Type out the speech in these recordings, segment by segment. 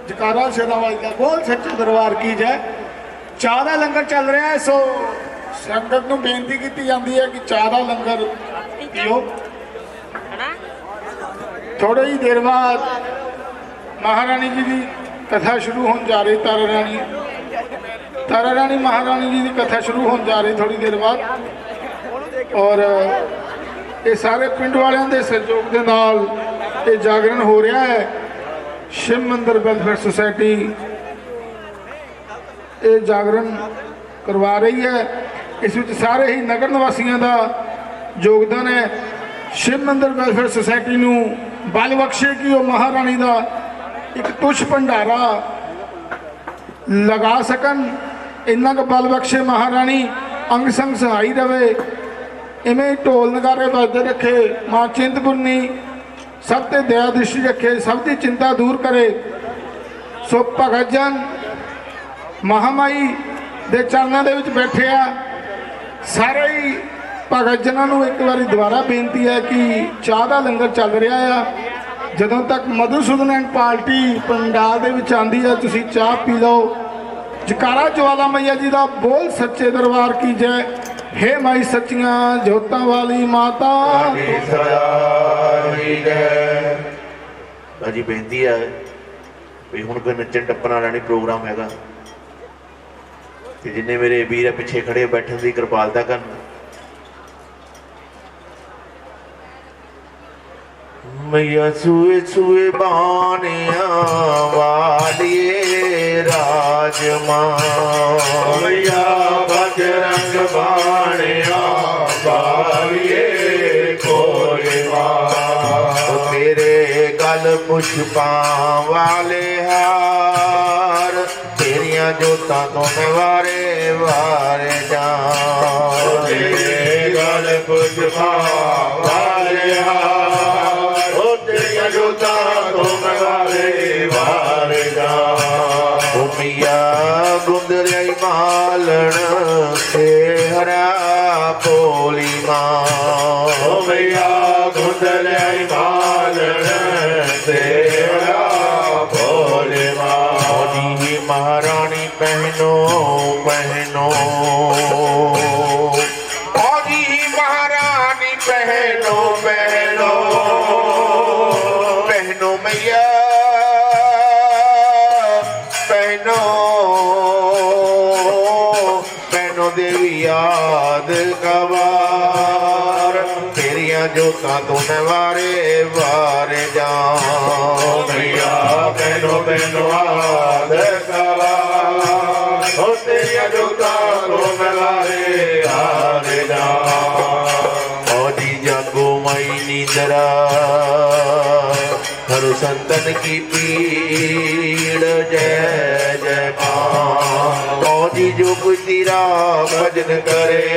जकारा शेरावाली का बोल सच्चे दरबार की जय। चाह का लंगर चल रहा है, सो संगत को बेनती की जाती है कि चाह का लंगर पियो। थोड़ी ही देर बाद महारानी जी की कथा शुरू होने जा रही। तारा रानी महारानी जी की कथा शुरू होने जा रही थोड़ी देर बाद। और ये सारे पिंड वालों के सहयोग के नाल ये जागरण हो रहा है। शिव मंदिर वेलफेयर सोसाइटी ये जागरण करवा रही है। इस विच सारे ही नगर निवासियों का योगदान है। शिव मंदिर वेलफेयर सोसाइटी नूं बल बख्शे कि वो महारानी का एक तुछ भंडारा लगा सकन। इन्ना क बल बख्शे महारानी, अंग संग सहाई रवे। इवें ढोल नगारे बजते रखे, माँ चिंतपूर्णी सब ते दया दृष्टि रखे, सब की चिंता दूर करे। सो भगत जन महामाई दे चरणों दे विच बैठे आ। सारे ही भगत जनां नूं एक बारी दोबारा बेनती है कि चाह का लंगर चल रहा है। जदों तक मधुसूदन एंड पार्टी पंडाल दे विच आंदी है, तुसीं चाह पी लो। जकारा ज्वाला मैया जी का बोल सच्चे दरबार की जय। हे माई सच्चियां जोतां वाली माता जी बेनती है भी हुण कोई नच्चण टप्पण वाला नहीं प्रोग्राम हैगा ते जिन्ने मेरे वीर पिछे खड़े बैठन की कृपालता करन। मैया सूए सूए बानिया वालिए राजमा, मैया बजरंग बानिया वालिए कोलिमा, तेरे गल पुष्पां वाले हार, तेरिया जोतां तो मैं वारे वारे जाऊं। तेरे गल पुष्पां वाले हार, तेरिया जोतां तो मैं वारे वारे जाऊं। मैया गुंदरियाई मालण से हरा भोली मां, मैया गुंदरियाई मालण से हरा भोली मां। जी महारानी पहनो पहनो, जी महारानी पहनो पहनो, पहनो मैया पहनो, पहनो देवी याद कबार, तेरिया जोतां तो मैं वारे वारे जाऊं। मैया पहनो पहनो याद कबार, तेरिया जोतां तो मैं वारे वारे जाऊं। जी जागो माई नींदरा हर संतन की पीड़ जय जय मां। जी जो कोई तेरा भजन करे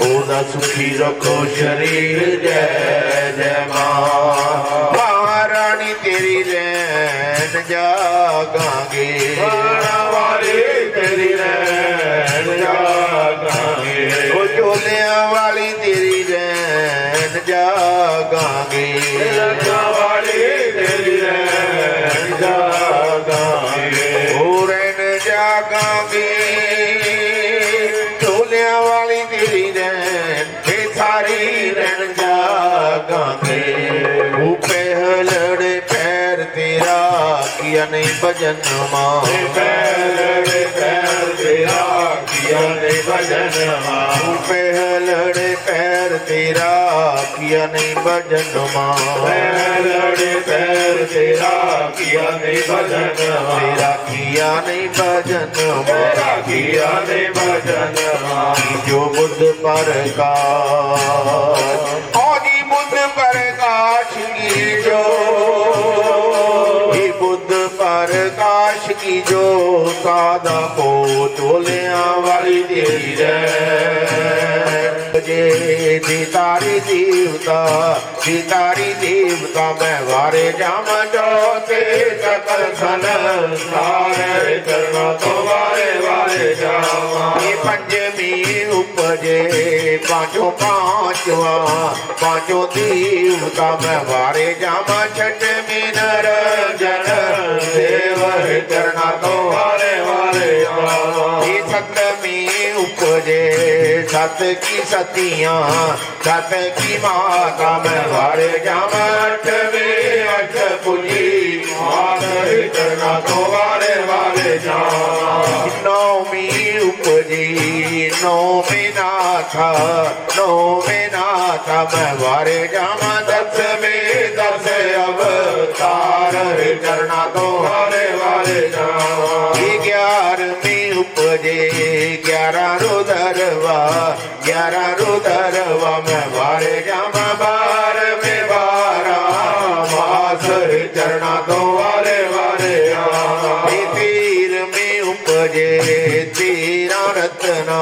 ओदा सुखी रखो शरीर जय जय मां। महारानी तेरी रैन जागांगे, वाली तेरी रैन जागांगे, ओ झोलियां वाली तेरी रैन जागांगे, वाली तेरी रैन जागांगे, ओ रैन जागांगे, झोलियां वाली तेरी रैन, हे सारी रैन जागांगे। वो पहलड़े पैर तेरा किया नहीं भजन मां, पहलड़े पैर तेरा किया नहीं भजन मां, पहलड़े पैर तेरा किया नहीं भजन मां, पहलड़े पैर तेरा किया नहीं भजन मां, तेरा किया नहीं भजन तेरा मां, किया नहीं भजन मां। जो बुद्ध प्रकाश जी बुद्ध प्रकाश की जो, बुद्ध प्रकाश की जो सादा को चोलियां वाली तेरी रैन उपजे दी तारी देवता मैं वारे जाम जोते सकल संसार चरणों तो वारे वारे जावा ये पंचमी उपजे पांचों देवता मैं वारे जामा छठमी नर जन देव चरणों तो वारे वारे जावा ये सप्तमी उपजे सत की सतियां सत की माता मैं वारे जामा अठवीं अठपुली माता चरणों तो वारे वारे जावा नौमी उपजी नौमी नाथा मैं वारे जामा दसवीं दस अवतार चरणों तो वारे वारे जावा 11वीं उपजे 11 रुदरवा मैं वारे जामा 12वें 12 मास चरणों तो वारे वारे जावा 13वीं उपजे 13 रत्ना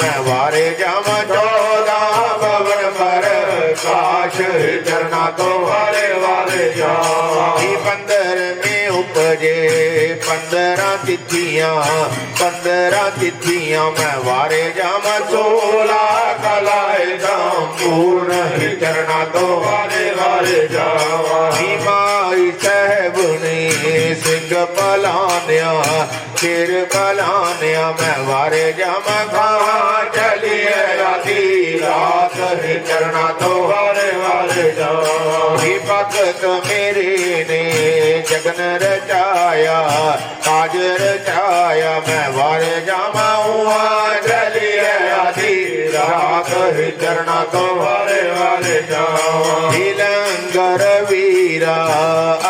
मैं वारे जामा 14 भवन पर काश चरणों तो वारे वारे जावा 15वीं उपजे 15 तिथियां मैं वारे जामा 16 कलाएं संपूर्ण चरणों तो वारे वारे जावा माई साहब ने सिंह पलानिया सिर पलानिया मैं वारे जामा कहाँ चलिए राती रात चरणों तो वारे वारे जावा भगत मेरे ने जगन रचाया काज रचाया मैं वारे जामा हुआ चलिए आधी रात चरणों तो वारे वारे जावा लंगर वीरा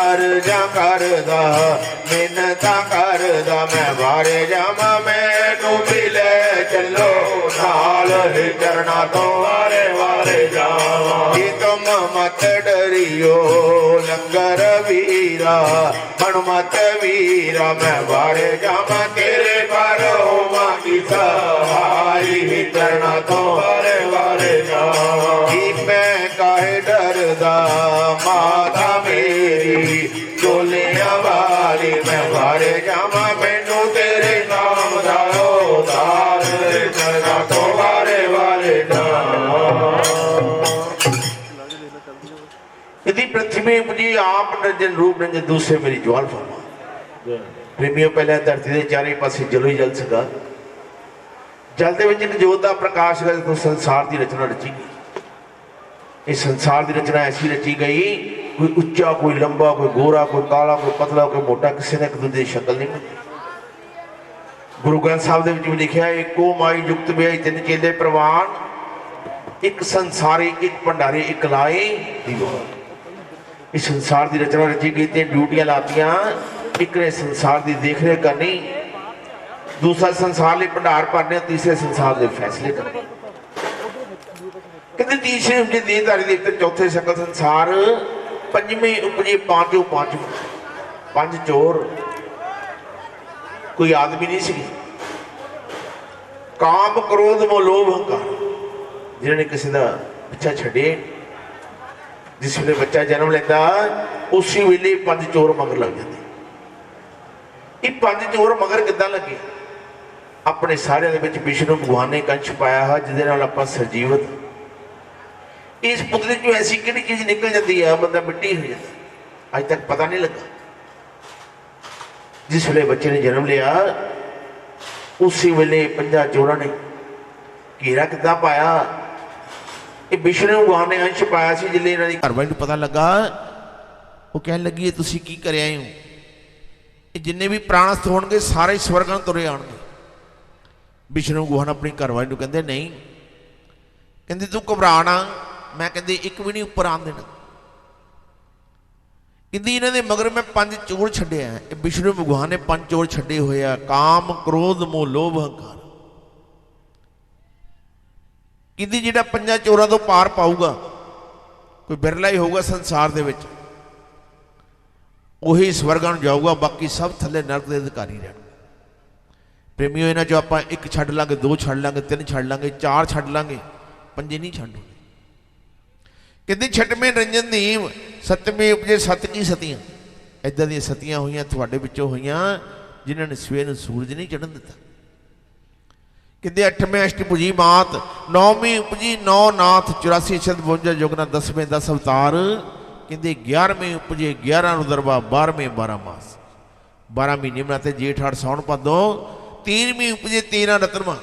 अर्जा करदा मिन्नता करदा मैं वारे जामा मैनू मिले चलो नाल चरणों तो वारे वारे जावा तुम मत डरियो लंगर वीरा मत वीरा मैं वारे जामा तेरे पर होमा की सहाई चरणों तो वारे वारे जावा मैं काहे डरदा माता मेरी चोलिया वाली मैं वारे जामा मैनू तेरे नाम दारो दार चरणों तो वारे वारे जावा यदि पृथ्वी में मुझे आप रंजन रूप रंजन दूसरे मेरी ज्वाल फरमा प्रेमियों पहले धरती के चारे पासे जलो ही जल सका जल दे विच एक जोत दा प्रकाश है तो संसार की रचना रची गई इस संसार की रचना ऐसी रची गई कोई उच्चा कोई लंबा कोई गोरा कोई काला कोई पतला कोई मोटा किसी ने एक दूसरे की शक्ल नहीं मिलती गुरु ग्रंथ साहब दे विच भी लिखा है एको माई जुगत ब्याई तिन चेले प्रवान एक संसारी एक भंडारी एक लाए दीवार इस संसार की रचना रची गई तीन ड्यूटियां लातियां एक ने संसार की देख रेख करनी दूसरा संसार लिए भंडार भरने तीसरे संसार के फैसले करने कहते तीसरे उपजे देहधारी देवते चौथे सकल संसार पंजवें उपजे पांच चोर कोई आदमी नहीं सी काम क्रोध मोह लोभ हंकार जिन्होंने किसी का पिछा छड़े जिस वे बच्चा जन्म लेता उसी वेले 5 चोर मगर लग जाते ये 5 चोर मगर किद्दां लगे अपने सारे विष्णु भगवान ने कंश पाया है जिसदे नाल आपां सरजीवत इस पुतले चो ऐसी किहड़ी चीज निकल जाती है बंदा मिट्टी हो जाता अज तक पता नहीं लगा जिस वे बच्चे ने जन्म लिया उसी वेले 5 चोरां ने घेरा किद्दां पाया ये विष्णु भगवान ने अंश पाया सी जिले इन्हां दी घर वाली नूं पता लगा वो कहन लगी तुसीं की कर आए हो ये जिन्ने भी प्राणस्थ होणगे सारे स्वर्गां तुरे आउणगे विष्णु भगवान अपनी घर वाली नूं कहंदे नहीं कहंदे तू घबरा ना मैं कहंदे एक भी नहीं उपर आन देना कहंदी इन्हां दे मगर मैं 5 चोर छड्डे आ विष्णु भगवान ने 5 चोर छड्डे होए आ काम क्रोध मोह लोभ हंकार कहती जिहड़ा 5 चोरां तो पार पाऊगा कोई बिरला ही होगा संसार दे विच उही स्वर्गां नूं जाऊगा बाकी सब थले नरक दे अधिकारी रहणगे ਪ੍ਰੇਮੀਓ ਇਹਨਾਂ 'ਚੋਂ ਆਪਾਂ ਇੱਕ ਛੱਡ ਲਾਂਗੇ, ਦੋ ਛੱਡ ਲਾਂਗੇ, ਤਿੰਨ ਛੱਡ ਲਾਂਗੇ, ਚਾਰ ਛੱਡ ਲਾਂਗੇ, ਪੰਜੇ ਨਹੀਂ ਛੱਡ। ਕਹਿੰਦੇ ਛਟਵੇਂ ਰੰਜਨ ਦੀਪ ਸਤਵੇਂ ਉਪਜੇ ਸਤ ਕੀ ਸਤੀਆਂ। ਇੱਦਾਂ ਦੀਆਂ ਸਤੀਆਂ ਹੋਈਆਂ ਤੁਹਾਡੇ ਵਿੱਚੋਂ ਹੋਈਆਂ ਜਿਨ੍ਹਾਂ ਨੇ ਸਵੇਰ ਨੂੰ ਸੂਰਜ ਨਹੀਂ ਚੜ੍ਹਨ ਦਿੱਤਾ। ਕਹਿੰਦੇ ਅੱਠਵੇਂ ਅਸ਼ਟਭੁਜੀ ਮਾਤ, ਨੌਵੀਂ ਉਪਜੀ ਨੌ ਨਾਥ, 84 ਸ਼ਬਦ 52 ਜੁਗਨਾ, 10ਵੇਂ 10 ਅਵਤਾਰ। ਕਹਿੰਦੇ 11ਵੇਂ ਉਪਜੇ 11 ਰੁਦਰਬਾ, 12ਵੇਂ 12 ਮਾਸ, 12 ਮਹੀਨੇ ਬਣਾਤੇ ਜੇਠ ਹਾੜ ਸਾਉਣ ਭਾਦੋਂ। 13ਵੀਂ ਉਪਜੇ 13 ਰਤਨਮਾ,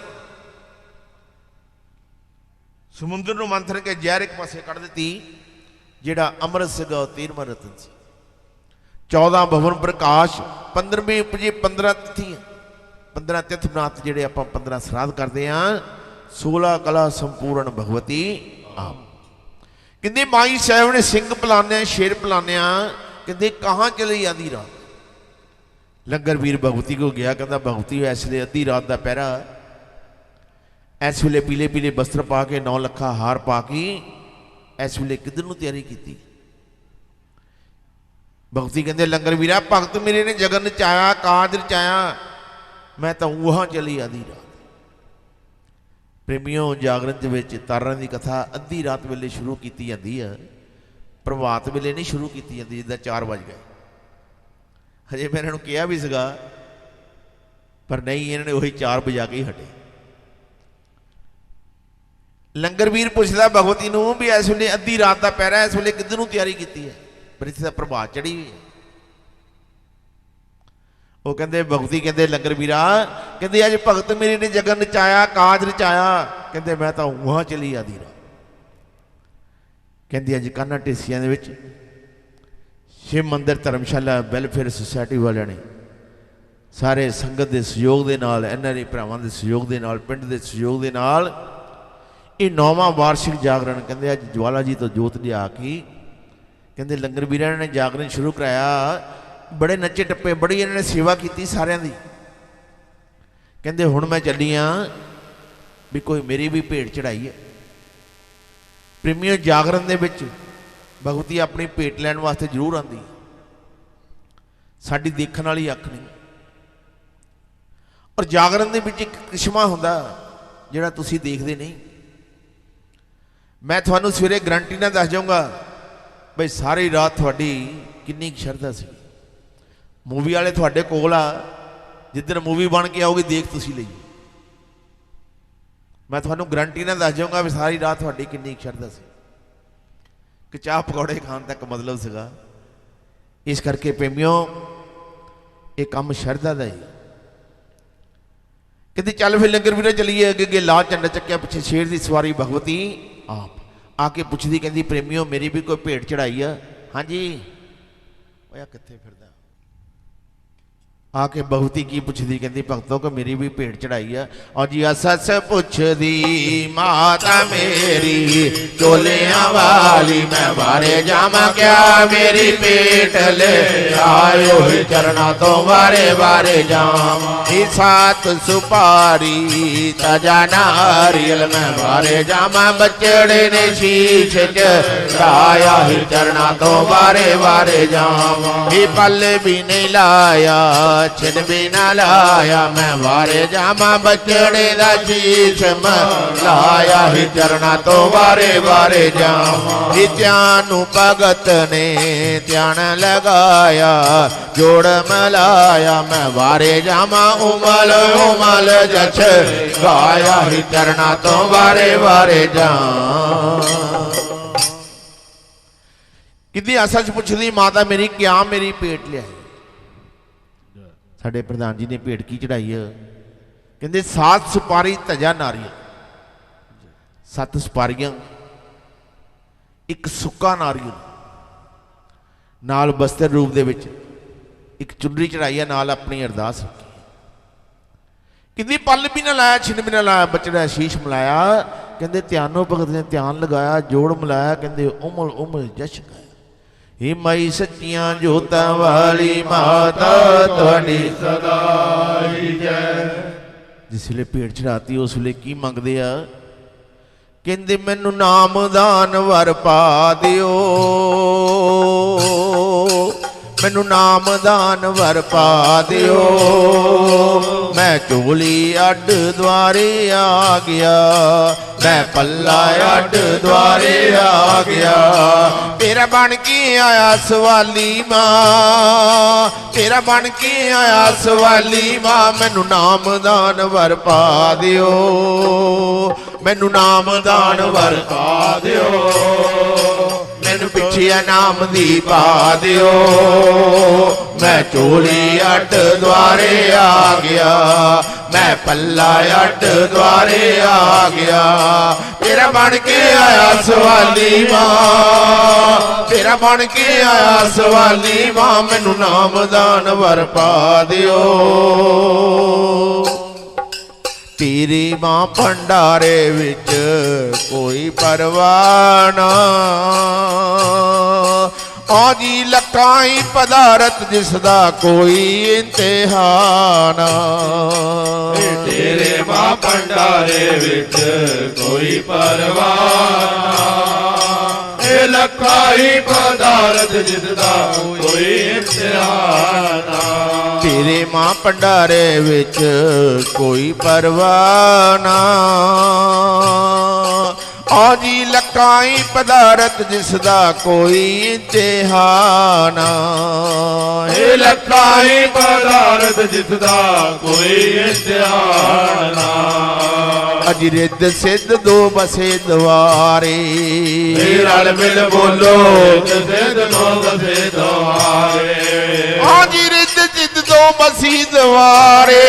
ਸਮੁੰਦਰ ਨੂੰ ਮੰਥਨ ਕੇ ਜ਼ਹਿਰ ਇੱਕ ਪਾਸੇ ਕੱਢ ਦਿੱਤੀ, ਜਿਹੜਾ ਅੰਮ੍ਰਿਤ ਸੀਗਾ ਉਹ 13ਵਾਂ ਰਤਨ ਸੀ। 14 ਭਵਨ ਪ੍ਰਕਾਸ਼, 15ਵੀਂ ਉਪਜੀ 15 ਤਿਥੀਆਂ, 15 ਤਿਥ ਬਰਾਤ ਜਿਹੜੇ ਆਪਾਂ 15 ਸਰਾਧ ਕਰਦੇ ਹਾਂ। 16 ਕਲਾ ਸੰਪੂਰਨ ਭਗਵਤੀ ਆਪ। ਕਹਿੰਦੇ ਮਾਈ ਸਾਹਿਬ ਨੇ ਸਿੰਘ ਪਲਾਨਿਆ, ਸ਼ੇਰ ਪਲਾਨਿਆ। ਕਹਿੰਦੇ ਕਹਾਂ ਚਲੀ ਆधी ਰਾਤ। ਲੰਗਰ ਵੀਰ ਭਗਵਤੀ ਕੋ ਗਿਆ, ਕਹਿੰਦਾ ਭਗਵਤੀ ਇਸ ਵੇਲੇ ਅੱਧੀ ਰਾਤ ਦਾ ਪਹਿਰਾ, ਇਸ ਵੇਲੇ ਪੀਲੇ ਪੀਲੇ ਬਸਤਰ ਪਾ ਕੇ 9 ਲੱਖਾ ਹਾਰ ਪਾ ਕੇ ਇਸ ਵੇਲੇ ਕਿੱਧਰ ਨੂੰ ਤਿਆਰੀ ਕੀਤੀ। ਭਗਵਤੀ ਕਹਿੰਦੇ ਲੰਗਰ ਵੀਰਾ ਭਗਤ ਮੇਰੇ ਨੇ ਜਗਨ ਰਚਾਇਆ, ਕਾਜ ਰਚਾਇਆ, ਮੈਂ ਤਾਂ ਉਹਾਂ ਚਲੀ ਆधी ਰਾਤ। ਪ੍ਰੇਮੀਓ ਜਾਗਰਣ ਦੇ ਵਿੱਚ ਤਾਰਾਂ ਦੀ ਕਥਾ ਅੱਧੀ ਰਾਤ ਵੇਲੇ ਸ਼ੁਰੂ ਕੀਤੀ ਜਾਂਦੀ ਹੈ, ਪ੍ਰਭਾਤ ਵੇਲੇ ਨਹੀਂ ਸ਼ੁਰੂ ਕੀਤੀ ਜਾਂਦੀ ਜਿੱਦਾਂ 4 ਵਜ ਗਏ। ਹਜੇ ਮੈਂ ਇਹਨਾਂ ਨੂੰ ਕਿਹਾ ਵੀ ਸੀਗਾ ਪਰ ਨਹੀਂ, ਇਹਨਾਂ ਨੇ ਉਹੀ 4 ਵਜਾ ਕੇ ਹੀ ਹਟੇ। ਲੰਗਰ ਵੀਰ ਪੁੱਛਦਾ ਭਗਵਤੀ ਨੂੰ ਵੀ ਇਸ ਵੇਲੇ ਅੱਧੀ ਰਾਤ ਦਾ ਪਹਿਰਾ, ਇਸ ਵੇਲੇ ਕਿੱਧਰ ਨੂੰ ਤਿਆਰੀ ਕੀਤੀ ਹੈ, ਪਰ ਇੱਥੇ ਤਾਂ ਪ੍ਰਭਾਤ ਚੜੀ ਹੋਈ ਹੈ। ਉਹ ਕਹਿੰਦੇ ਭਗਵਤੀ ਕਹਿੰਦੇ ਲੰਗਰ ਵੀਰਾ, ਕਹਿੰਦੇ ਅੱਜ ਭਗਤ ਮੇਰੇ ਨੇ ਜਗਨ ਰਚਾਇਆ, ਕਾਜ ਰਚਾਇਆ। ਕਹਿੰਦੇ ਮੈਂ ਤਾਂ ਉਹਾਂ ਚਲੀ ਆधी ਰਾਤ। ਕਹਿੰਦੀ ਅੱਜ ਕਾਨਾ ਢੇਸੀਆਂ ਦੇ ਵਿੱਚ ਸ਼ਿਵ ਮੰਦਿਰ ਧਰਮਸ਼ਾਲਾ ਵੈਲਫੇਅਰ ਸੁਸਾਇਟੀ ਵਾਲਿਆਂ ਨੇ ਸਾਰੇ ਸੰਗਤ ਦੇ ਸਹਿਯੋਗ ਦੇ ਨਾਲ, ਇਹਨਾਂ ਦੇ ਭਰਾਵਾਂ ਦੇ ਸਹਿਯੋਗ ਦੇ ਨਾਲ, ਪਿੰਡ ਦੇ ਸਹਿਯੋਗ ਦੇ ਨਾਲ ਇਹ 9ਵਾਂ ਵਾਰਸ਼ਿਕ ਜਾਗਰਣ ਕਹਿੰਦੇ ਅੱਜ ਜਵਾਲਾ ਜੀ ਤੋਂ ਜੋਤ ਲਿਆ ਕੇ ਕਹਿੰਦੇ ਲੰਗਰ ਵੀਰਾਂ ਨੇ ਜਾਗਰਣ ਸ਼ੁਰੂ ਕਰਾਇਆ। ਬੜੇ ਨੱਚੇ ਟੱਪੇ, ਬੜੀ ਇਹਨਾਂ ਨੇ ਸੇਵਾ ਕੀਤੀ ਸਾਰਿਆਂ ਦੀ। ਕਹਿੰਦੇ ਹੁਣ ਮੈਂ ਚੱਲੀ ਹਾਂ ਵੀ ਕੋਈ ਮੇਰੀ ਵੀ ਭੇਟ ਚੜਾਈ ਹੈ। ਪ੍ਰੇਮੀਓ ਜਾਗਰਣ ਦੇ ਵਿੱਚ ਭਗਵਤੀ ਆਪਣੀ ਭੇਟ ਲੈਣ ਵਾਸਤੇ ਜ਼ਰੂਰ ਆਉਂਦੀ, ਸਾਡੀ ਦੇਖਣ ਵਾਲੀ ਅੱਖ ਨਹੀਂ। ਔਰ ਜਾਗਰਣ ਦੇ ਵਿੱਚ ਇੱਕ ਕਿਸ਼ਮਾ ਹੁੰਦਾ ਜਿਹੜਾ ਤੁਸੀਂ ਦੇਖਦੇ ਨਹੀਂ। ਮੈਂ ਤੁਹਾਨੂੰ ਸਵੇਰੇ ਗਰੰਟੀ ਨਾਲ ਦੱਸ ਜਾਊਂਗਾ ਬਈ ਸਾਰੀ ਰਾਤ ਤੁਹਾਡੀ ਕਿੰਨੀ ਸ਼ਰਧਾ ਸੀ। ਮੂਵੀ ਵਾਲੇ ਤੁਹਾਡੇ ਕੋਲ ਆ, ਜਿੱਦਣ ਮੂਵੀ ਬਣ ਕੇ ਆਉਗੀ ਦੇਖ ਤੁਸੀਂ ਲਈ। ਮੈਂ ਤੁਹਾਨੂੰ ਗਰੰਟੀ ਨਾਲ ਦੱਸ ਜਾਊਂਗਾ ਵੀ ਸਾਰੀ ਰਾਤ ਤੁਹਾਡੀ ਕਿੰਨੀ ਸ਼ਰਧਾ ਸੀ, ਕਿ ਚਾਹ ਪਕੌੜੇ ਖਾਣ ਤੱਕ ਮਤਲਬ ਸੀਗਾ। ਇਸ ਕਰਕੇ ਪ੍ਰੇਮੀਓ ਇਹ ਕੰਮ ਸ਼ਰਧਾ ਦਾ ਹੀ। ਕਹਿੰਦੇ ਚੱਲ ਫਿਰ ਲੰਗਰ ਵੀਰੇ ਚੱਲੀਏ ਅੱਗੇ ਅੱਗੇ। ਲਾਲ ਝੰਡਾ ਚੱਕਿਆ, ਪਿੱਛੇ ਸ਼ੇਰ ਦੀ ਸਵਾਰੀ ਭਗਵਤੀ ਆਪ ਆ ਕੇ ਪੁੱਛਦੀ, ਕਹਿੰਦੀ ਪ੍ਰੇਮੀਓ ਮੇਰੀ ਵੀ ਕੋਈ ਭੇਟ ਚੜਾਈ ਆ। ਹਾਂਜੀ ਓਏ ਕਿੱਥੇ ਫਿਰਦਾ। ਆ ਕੇ ਭਗਵਤੀ ਕੀ ਪੁੱਛਦੀ, ਕਹਿੰਦੀ ਭਗਤੋ ਕੋ ਮੇਰੀ ਵੀ ਭੇਟ ਚੜਾਈ ਆ। ਔਰ ਜੀ ਸੱਸ ਪੁੱਛਦੀ ਮਾਤਾ ਮੇਰੀ ਚੋਲਿਆਂ ਵਾਲੀ, ਮੈਂ ਵਾਰੇ ਜਾਵਾਂ ਕਿਆ ਮੇਰੀ ਭੇਟ ਲੈ ਆਇਓ ਹੀ ਚਰਨਾਂ ਤੋਂ ਵਾਰੇ ਵਾਰੇ ਜਾਵਾਂ। ਇਹ ਸਾਤ ਸੁਪਾਰੀ ਤਜਾ ਨਾਰੀਅਲ, ਮੈਂ ਵਾਰੇ ਜਾਵਾਂ ਬੱਚੜੇ ਨੇ ਸ਼ੀਸ਼ ਚ ਲਾਇਆ ਹੀ ਚਰਨਾਂ ਤੋਂ ਵਾਰੇ ਵਾਰੇ ਜਾਵਾਂ। ਇਹ ਪੱਲ ਵੀ ਨਹੀਂ ਲਾਇਆ, ਛਿਨ ਵੀ ਨਾ ਲਾਇਆ, ਮੈਂ ਵਾਰੇ ਜਾਵਾਂ ਬੱਚੜੇ ਦਾ ਸ਼ੀਸ਼ ਲਾਇਆ ਹੀ ਚਰਨਾਂ ਤੋਂ ਵਾਰੇ ਵਾਰੇ ਜਾਵਾਂ। ਇਹ ਧਿਆਨ ਨੂੰ ਭਗਤ ਨੇ ਧਿਆਨ ਲਗਾਇਆ, ਜੋੜ ਮਲਾਇਆ, ਮੈਂ ਵਾਰੇ ਜਾਵਾਂ ਉਮਲ ਉਮਲ ਜਛ ਗਾਇਆ ਹੀ ਚਰਨਾਂ ਤੋਂ ਵਾਰੇ ਵਾਰੇ ਜਾਵਾਂ। ਕਿੰਦੀ ਆਸਾ ਚ ਪੁੱਛਦੀ ਮਾਤਾ ਮੇਰੀ ਕਿਆ ਮੇਰੀ ਭੇਟ ਲਿਆਈ। ਸਾਡੇ ਪ੍ਰਧਾਨ ਜੀ ਨੇ ਭੇਟ ਕੀ ਚੜਾਈ ਹੈ। ਕਹਿੰਦੇ 7 ਸੁਪਾਰੀ ਧਜਾ ਨਾਰੀਅਲ, 7 ਸੁਪਾਰੀਆਂ, ਇੱਕ ਸੁੱਕਾ ਨਾਰੀਅਲ, ਨਾਲ ਬਸਤਰ ਰੂਪ ਦੇ ਵਿੱਚ ਇੱਕ ਚੁੰਨਰੀ ਚੜਾਈ ਹੈ, ਨਾਲ ਆਪਣੀ ਅਰਦਾਸ ਰੱਖੀ। ਕਹਿੰਦੀ ਪੱਲ ਵੀ ਨਾ ਲਾਇਆ, ਛਿਨ ਵੀ ਨਾ ਲਾਇਆ, ਬਚੜਾ ਸ਼ੀਸ਼ ਮਿਲਾਇਆ। ਕਹਿੰਦੇ ਧਿਆਨੋਂ ਭਗਤ ਨੇ ਧਿਆਨ ਲਗਾਇਆ, ਜੋੜ ਮਿਲਾਇਆ। ਕਹਿੰਦੇ ਉਮਲ ਉਮਲ ਜਸ਼ ਗਾਇਆ। ਇਹ ਮਾਈ ਸੱਚੀਆਂ ਜੋਤਾਂ ਵਾਲੀ ਮਾਤਾ ਤੁਹਾਡੀ ਸਦਾ ਜੈ। ਜਿਸ ਵੇਲੇ ਭੇਟ ਚੜਾਤੀ ਉਸ ਵੇਲੇ ਕੀ ਮੰਗਦੇ ਆ। ਕਹਿੰਦੇ ਮੈਨੂੰ ਨਾਮਦਾਨ ਵਰ ਪਾ ਦਿਓ, ਮੈਨੂੰ ਨਾਮਦਾਨ ਵਰ ਪਾ ਦਿਓ। ਮੈਂ ਝੋਲੀ ਅੱਡ ਦੁਆਰੇ ਆ ਗਿਆ, ਮੈਂ ਪੱਲਾ ਅੱਡ ਦੁਆਰੇ ਆ ਗਿਆ। ਤੇਰਾ ਬਣ ਕੇ ਆਇਆ ਸਵਾਲੀ ਮਾਂ, ਤੇਰਾ ਬਣ ਕੇ ਆਇਆ ਸਵਾਲੀ ਮਾਂ। ਮੈਨੂੰ ਨਾਮਦਾਨ ਵਰ ਪਾ ਦਿਓ, ਮੈਨੂੰ ਨਾਮਦਾਨ ਵਰ ਪਾ ਦਿਓ। ਮੈਨੂੰ ਪਿੱਛੇ ਨਾਮ ਦੀ ਪਾ ਦਿਓ। ਮੈਂ ਝੋਲੀ ਅੱਡ ਦੁਆਰੇ ਆ ਗਿਆ, ਮੈਂ ਪੱਲਾ ਅੱਡ ਦੁਆਰੇ ਆ ਗਿਆ। ਤੇਰਾ ਬਣ ਕੇ ਆਇਆ ਸਵਾਲੀ ਮਾਂ, ਤੇਰਾ ਬਣ ਕੇ ਆਇਆ ਸਵਾਲੀ ਮਾਂ। ਮੈਨੂੰ ਨਾਮਦਾਨ ਵਰ ਪਾ ਦਿਓ। ਤੇਰੀ ਮਾਂ ਭੰਡਾਰੇ ਵਿੱਚ ਕੋਈ ਪਰਵਾਹ ਨਾ, ਆਜੀ ਲਕਾਈ ਪਦਾਰਥ ਜਿਸ ਦਾ ਕੋਈ ਇੰਤਿਹਾਨ। ਤੇਰੇ ਮਾਂ ਭੰਡਾਰੇ ਵਿੱਚ ਕੋਈ ਪਰਵਾਹ ਨਾ, ਇਹ ਲਖਾਈ ਪਦਾਰਥ ਜਿਸ ਦਾ ਕੋਈ ਇਮਤਿਹਾਨ ਨਾ। ਤੇਰੇ ਮਾਂ ਭੰਡਾਰੇ ਵਿੱਚ ਕੋਈ ਪਰਵਾਹ ਨਾ, ਆਜੀ ਲਕਾਈ ਪਦਾਰਥ ਜਿਸ ਦਾ ਕੋਈ ਇੰਤਿਹਾਨ। ਇਹ ਲਖਾਈ ਪਦਾਰਥ ਜਿਸ ਦਾ ਕੋਈ ਇਮਤਿਹਾਨ ਨਾ। ਅਜ ਰਿੱਧ ਸਿੱਧ ਦੋ ਬਸੇ ਦਵਾਰੇ, ਰਲ ਮਿਲ ਬੋਲੋ ਸਿੱਧ ਦੋ ਬਸੇ ਦਵਾਰੇ। ਅਜ ਰਿੱਧ ਸਿੱਧ ਦੋ ਬਸੀ ਦਵਾਰੇ।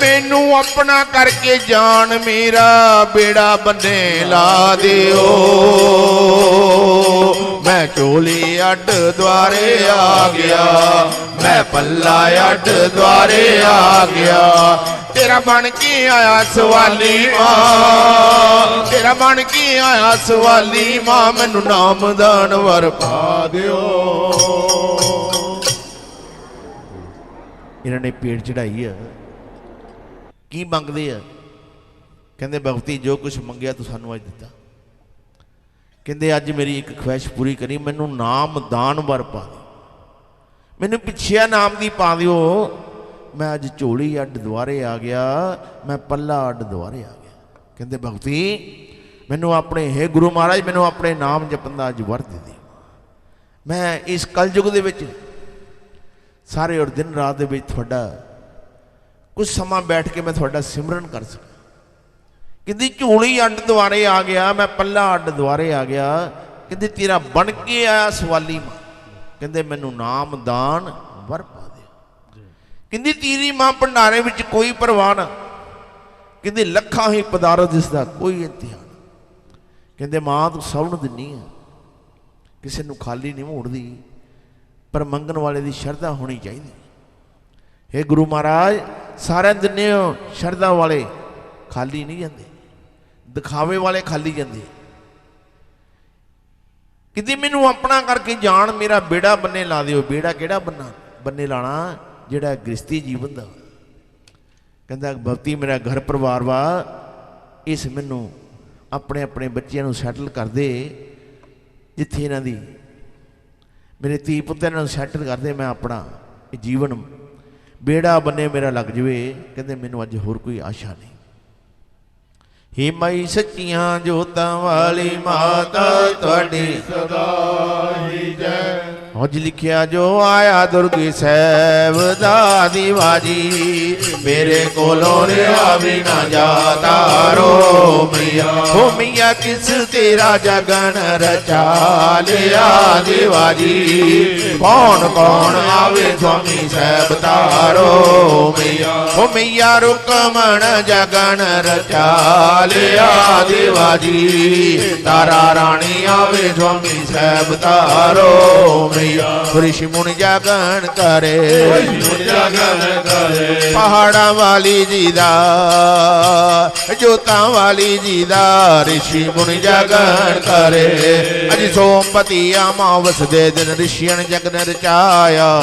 ਮੈਨੂੰ ਆਪਣਾ ਕਰਕੇ ਜਾਣ ਮੇਰਾ ਬੇੜਾ ਬੰਨੇ ਲਾ ਦਿਓ। ਮੈਂ ਝੋਲੀ ਅੱਡ ਦੁਆਰੇ ਆ ਗਿਆ, ਮੈਂ ਪੱਲਾ ਅੱਡ ਦੁਆਰੇ ਆ ਗਿਆ। ਤੇਰਾ ਬਣ ਕੇ ਆਇਆ ਸਵਾਲੀ ਮਾਂ, ਤੇਰਾ ਬਣ ਕੇ ਆਇਆ ਸਵਾਲੀ ਮਾਂ। ਮੈਨੂੰ ਨਾਮਦਾਨ ਵਰ ਪਾ ਦਿਓ। ਇਹਨਾਂ ਨੇ ਪੇੜ ਚੜਾਈ ਆ, ਕੀ ਮੰਗਦੇ ਆ? ਕਹਿੰਦੇ ਭਗਤੀ ਜੋ ਕੁਝ ਮੰਗਿਆ ਤੂੰ ਸਾਨੂੰ ਅੱਜ ਦਿੱਤਾ। ਕਹਿੰਦੇ ਅੱਜ ਮੇਰੀ ਇੱਕ ਖੁਆਇਸ਼ ਪੂਰੀ ਕਰੀ, ਮੈਨੂੰ ਨਾਮ ਦਾਨ ਵਰ ਪਾ ਦੇ, ਮੈਨੂੰ ਪਿੱਛੇ ਨਾਮ ਦੀ ਪਾ ਦਿਓ। ਮੈਂ ਅੱਜ ਝੋਲੀ ਅੱਡ ਦੁਆਰੇ ਆ ਗਿਆ, ਮੈਂ ਪੱਲਾ ਅੱਡ ਦੁਆਰੇ ਆ ਗਿਆ। ਕਹਿੰਦੇ ਭਗਤੀ ਮੈਨੂੰ ਆਪਣੇ ਹੈ ਗੁਰੂ ਮਹਾਰਾਜ, ਮੈਨੂੰ ਆਪਣੇ ਨਾਮ ਜਪਣ ਦਾ ਅੱਜ ਵਰ ਦੇ ਦੇ। ਮੈਂ ਇਸ ਕਲਯੁਗ ਦੇ ਵਿੱਚ ਸਾਰੇ ਔਰ ਦਿਨ ਰਾਤ ਦੇ ਵਿੱਚ ਤੁਹਾਡਾ ਕੁਝ ਸਮਾਂ ਬੈਠ ਕੇ ਮੈਂ ਤੁਹਾਡਾ ਸਿਮਰਨ ਕਰ ਸਕਾਂ। ਕਹਿੰਦੀ ਝੋਲੀ ਅੱਡ ਦੁਆਰੇ ਆ ਗਿਆ, ਮੈਂ ਪੱਲਾ ਅੱਡ ਦੁਆਰੇ ਆ ਗਿਆ। ਕਹਿੰਦੀ ਤੇਰਾ ਬਣ ਕੇ ਆਇਆ ਸਵਾਲੀ ਮਾਂ। ਕਹਿੰਦੇ ਮੈਨੂੰ ਨਾਮ ਦਾਨ ਵਰ ਪਾ ਦੇ। ਕਹਿੰਦੀ ਤੇਰੀ ਮਾਂ ਭੰਡਾਰੇ ਵਿੱਚ ਕੋਈ ਪਰਵਾਹ ਨਾ, ਕਹਿੰਦੇ ਲੱਖਾਂ ਹੀ ਪਦਾਰਥ ਜਿਸ ਦਾ ਕੋਈ ਇੰਤਿਹਾਨ। ਕਹਿੰਦੇ ਮਾਂ ਤੂੰ ਸਭ ਨੂੰ ਦਿੰਨੀ ਆ, ਕਿਸੇ ਨੂੰ ਖਾਲੀ ਨਹੀਂ ਮੋੜਦੀ, ਪਰ ਮੰਗਣ ਵਾਲੇ ਦੀ ਸ਼ਰਧਾ ਹੋਣੀ ਚਾਹੀਦੀ। हे ਗੁਰੂ ਮਹਾਰਾਜ ਸਾਰਿਆਂ ਦਿੰਦੇ ਹੋ, ਸ਼ਰਧਾ ਵਾਲੇ ਖਾਲੀ ਨਹੀਂ ਜਾਂਦੇ, ਦਿਖਾਵੇ ਵਾਲੇ ਖਾਲੀ ਜਾਂਦੇ। ਕਹਿੰਦੀ ਮੈਨੂੰ ਆਪਣਾ ਕਰਕੇ ਜਾਣ, ਮੇਰਾ ਬੇੜਾ ਬੰਨੇ ਲਾ ਦਿਓ। ਬੇੜਾ ਕਿਹੜਾ ਬੰਨੇ ਲਾਣਾ? ਜਿਹੜਾ ਗ੍ਰਸਤੀ ਜੀਵਨ ਦਾ। ਕਹਿੰਦਾ ਭਗਤੀ ਮੇਰਾ ਘਰ ਪਰਿਵਾਰ ਵਾ, ਇਸ ਮੈਨੂੰ ਆਪਣੇ ਆਪਣੇ ਬੱਚਿਆਂ ਨੂੰ ਸੈਟਲ ਕਰ ਦੇ, ਜਿੱਥੇ ਇਹਨਾਂ ਦੀ ਮੇਰੇ ਧੀ ਪੁੱਤਰਾਂ ਨੂੰ ਸੈਟਲ ਕਰਦੇ। ਮੈਂ ਆਪਣਾ ਜੀਵਨ ਬੇੜਾ ਬੰਨੇ ਮੇਰਾ ਲੱਗ ਜਵੇ। ਕਹਿੰਦੇ ਮੈਨੂੰ ਅੱਜ ਹੋਰ ਕੋਈ ਆਸ਼ਾ ਨਹੀਂ। ਹੇ ਮਾਈ ਸੱਚੀਆਂ ਜੋਤਾਂ ਵਾਲੀ ਮਾਤਾ ਤੁਹਾਡੀ ਸਦਾ ਹੀ ਜੈ। ਅੱਜ ਲਿਖਿਆ ਜੋ ਆਇਆ ਦੁਰਗੇ ਸਾਹਿਬ ਦਾ ਦੀਵਾਜੀ, ਮੇਰੇ ਕੋਲੋਂ ਰਿਹਾ ਵੀ ਨਾ ਜਾਤਾ ਰੋ ਮਈਆ। ਹੋ ਮਈਆ ਕਿਸ ਤੇਰਾ ਜਗਨ ਰਚਾ ਲਿਆ ਦੀਵਾਜੀ, ਕੌਣ ਕੌਣ ਆਵੇ ਸੁਆਮੀ ਸਾਹਿਬ ਤਾਰੋ ਮਈਆ। ਹੋ ਮਈਆ ਰੁਕਮਣ ਜਗਨ ਰਚਾ ਲਿਆ ਦੀਵਾਜੀ, ਤਾਰਾ ਰਾਣੀ ਆਵੇ ਸੁਆਮੀ ਸਾਹਿਬ ਤਾਰੋ ਮਈਆ। ਰਿਸ਼ੀ ਮੁਨੀ ਜਾਗਣ ਕਰੇ, ਪਹਾੜਾਂ ਵਾਲੀ ਜੀ ਦਾ, ਜੋਤਾਂ ਵਾਲੀ ਜੀ ਦਾ, ਰਿਸ਼ੀ ਮੁਨੀ ਜਾਗਣ ਕਰੇ। ਅਜ ਸੋਮਪਤੀ ਅਮਾਵਸ ਦੇ ਦਿਨ ਰਿਸ਼ੀਆਂ ਜਗ ਨੇ ਰਚਾਇਆ,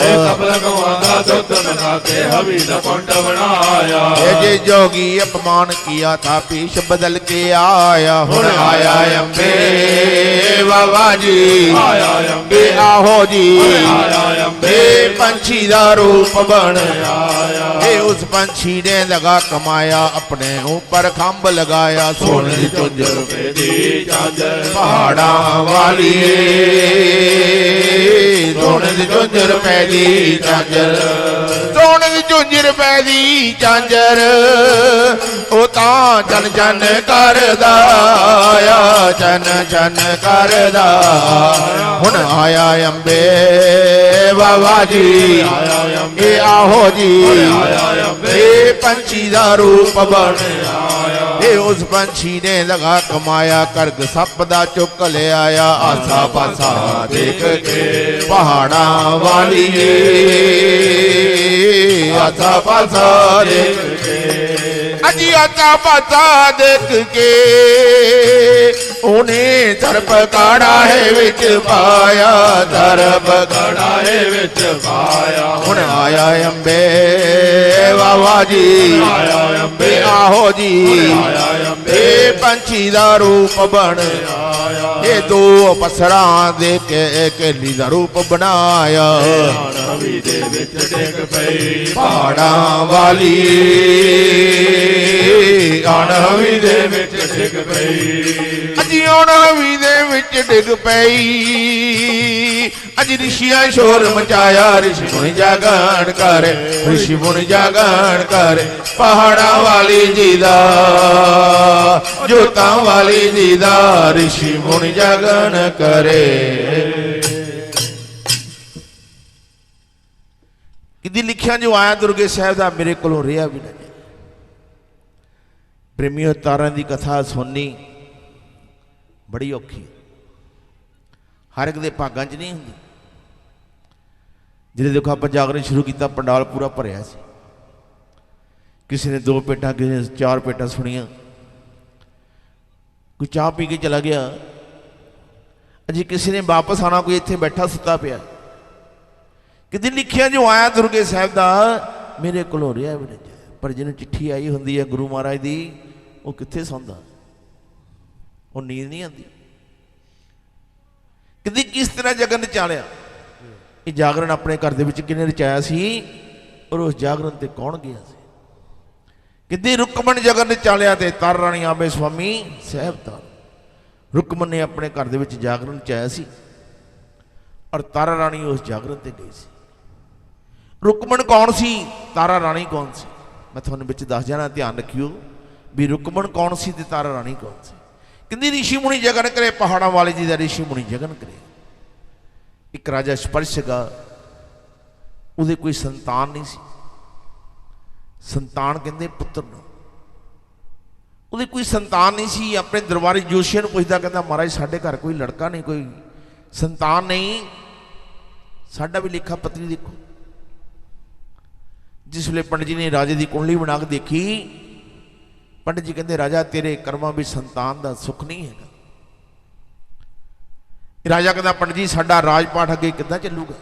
ਜੇ ਜੋਗੀ ਅਪਮਾਨ ਕੀਆ ਥਾ ਪੀਸ਼ ਬਦਲ ਕੇ ਆਇਆ। ਹੁਣ ਆਇਆ ਅੰਬੇ ਬਾਬਾ ਜੀ, ਆਇਆ ਅੰਬੇ ਆਹੋ जी आया अंबे ये पंछी दा रूप बन आया ये उस पंछी ने लगा कमाया अपने ऊपर खंभ लगाया सोने दी चुंझ दी चादर पहाड़ा वाली सोने दी चुंझ रुपए दी चादर सोने दी चुंझ रुपए दी चादर ओ तां चन चन करदा आया चन चन करदा हुण आया अंबे बाबा जी आया अंबे ये आहो जी आया अंबे ये पंछी दा रूप बन आया ये उस पंछी ने लगा कमाया करग सप दा चुक ले आया आसा पासा देख के पहाड़ा वाली आसा पासा देख के अजी आसा पासा देख के उन्हें तरप काड़ा है विच पाया तरप कड़ाए विच पाया हुण आया अंबे बाबा जी आया अंबे आहो जी आया अंबे ये पंछी दा रूप बन आया ये दो पसरा दे के केली दा रूप बनाया नवी दे विच डिग पई पहाड़ा वाली नवी दे विच डिग पई अजी नवी दे विच डिग पई अज ऋषिया शोर मचाया ऋषि मुनि जागण कर ऋषि मुनि जागण कर पहाड़ा वाली जी दा जोता वाली जी दा ऋषि मुनि जागण करे किदी लिखिया जो आया दुर्गे साहब दा मेरे कोलों रिहा भी नहीं प्रेमियों तारा दी कथा सुननी बड़ी औखी हर एक दे भागां च नहीं हुंदी जिहड़े देखो आप जागरण शुरू किया पंडाल पूरा भरिया सी किसी ने 2 पेटा किसी ने 4 पेटा सुनिया कोई चाह पी के चला गया अजी किसी ने वापस आना कोई इत्थे बैठा सुता पिया कि लिखिया जो आया दुर्गे साहब दा मेरे कोलों रिहा भी नहीं पर जिन्हें चिट्ठी आई हुंदी है गुरु महाराज दी वो कित्थे सौंदा वो नींद नहीं आती कि किस तरह जगन चालिया ये जागरण अपने घर दे विच किने रचाया सी और उस जागरण ते कौन गया सी कि रुकमन जगन चालिया ते तारा राणी आंबे स्वामी साहब दा रुकमन ने अपने घर दे विच जागरण रचाया सी और तारा राणी उस जागरण ते गई सी रुकमन कौन सी तारा राणी कौन सी मैं तुहानूं विच दस जाना ध्यान रखियो भी रुकमन कौन सी ते तारा राणी कौन सी कहती ऋषि मुनि जगन करे पहाड़ा वाले जी का ऋषि मुनि जगन करे एक राजा स्पर्शगा उहदे कोई संतान नहीं सी संतान कहते पुत्र न उहदे कोई संतान नहीं सी अपने दरबारी जोशिया नूं पुछदा कहता महाराज साडे घर कोई लड़का नहीं कोई संतान नहीं साडा भी लेखा पत्री देखो जिस वे पंडित जी ने राजे की कुंडली बना के देखी पंडित जी कहते राजा तेरे कर्मां में संतान का सुख नहीं है राजा कहता पंडित जी साडा राजपाठ अगे किद्दां चलूगा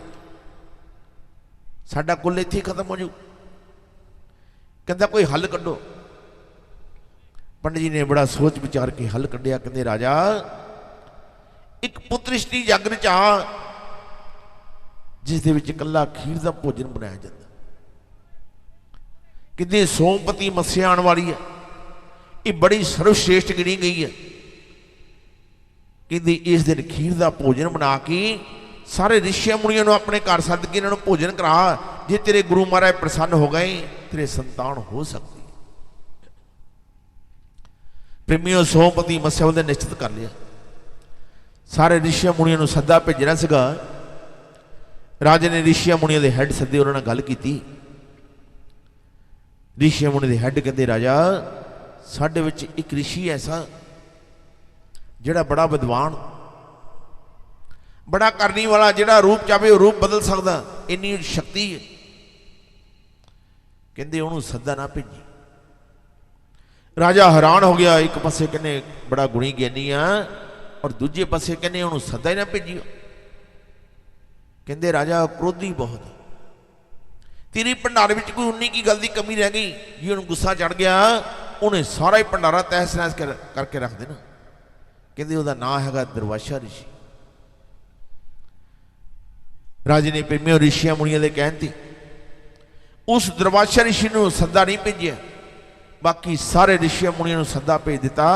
साडा कुल इत्थे ही खत्म हो जाऊ कहता कोई हल कड्डो पंडित जी ने बड़ा सोच विचार के हल कढ़िया कहते राजा एक पुत्रष्टि जागर च जिस दे विच कल्ला खीर का भोजन बनाया जाता कहते सोमपति मस्या आने वाली है ये बड़ी सर्वश्रेष्ठ गिनी गई है कहते इस दिन खीर का भोजन बना के सारे ऋषिया मुनिया अपने घर सद के इन्होंने भोजन करा जे तेरे गुरु महाराज प्रसन्न हो गए तेरे संतान हो सकती है। प्रेमियों सोमपति मस्या ने निश्चित कर लिया सारे ऋषिया मुनिया सदा भेजना सीगा राजे ने ऋषिया मुनिया के हैड सदे उन्होंने गल की ऋषिया मुनि के हैड कहते राजा साडे विच एक ऋषि ऐसा जिहड़ा बड़ा विद्वान बड़ा करने वाला जिहड़ा रूप चाहे वह रूप बदल सकता इन्नी शक्ति है कहते उन्होंने सदा ना भेजी राजा हैरान हो गया एक पासे कहने बड़ा गुणी ज्ञानी आ और दूजे पासे कहने उन्होंने सदा ही ना भेजियो कहते राजा क्रोधी बहुत तेरी भंडारे में कोई उन्नी की गल की कमी रह गई जी उन्होंने गुस्सा चढ़ गया उन्हें सारा ही भंडारा तहस नहस करके रख देना कहते वह नाम है दुर्वासा ऋषि राजे ने प्रेमियों ऋषियां मुनियां दे कहण ते उस दुर्वासा ऋषि नूं सद्दा नहीं भेजिया, बाकी सारे ऋषियां मुनियां नूं सद्दा भेज दिता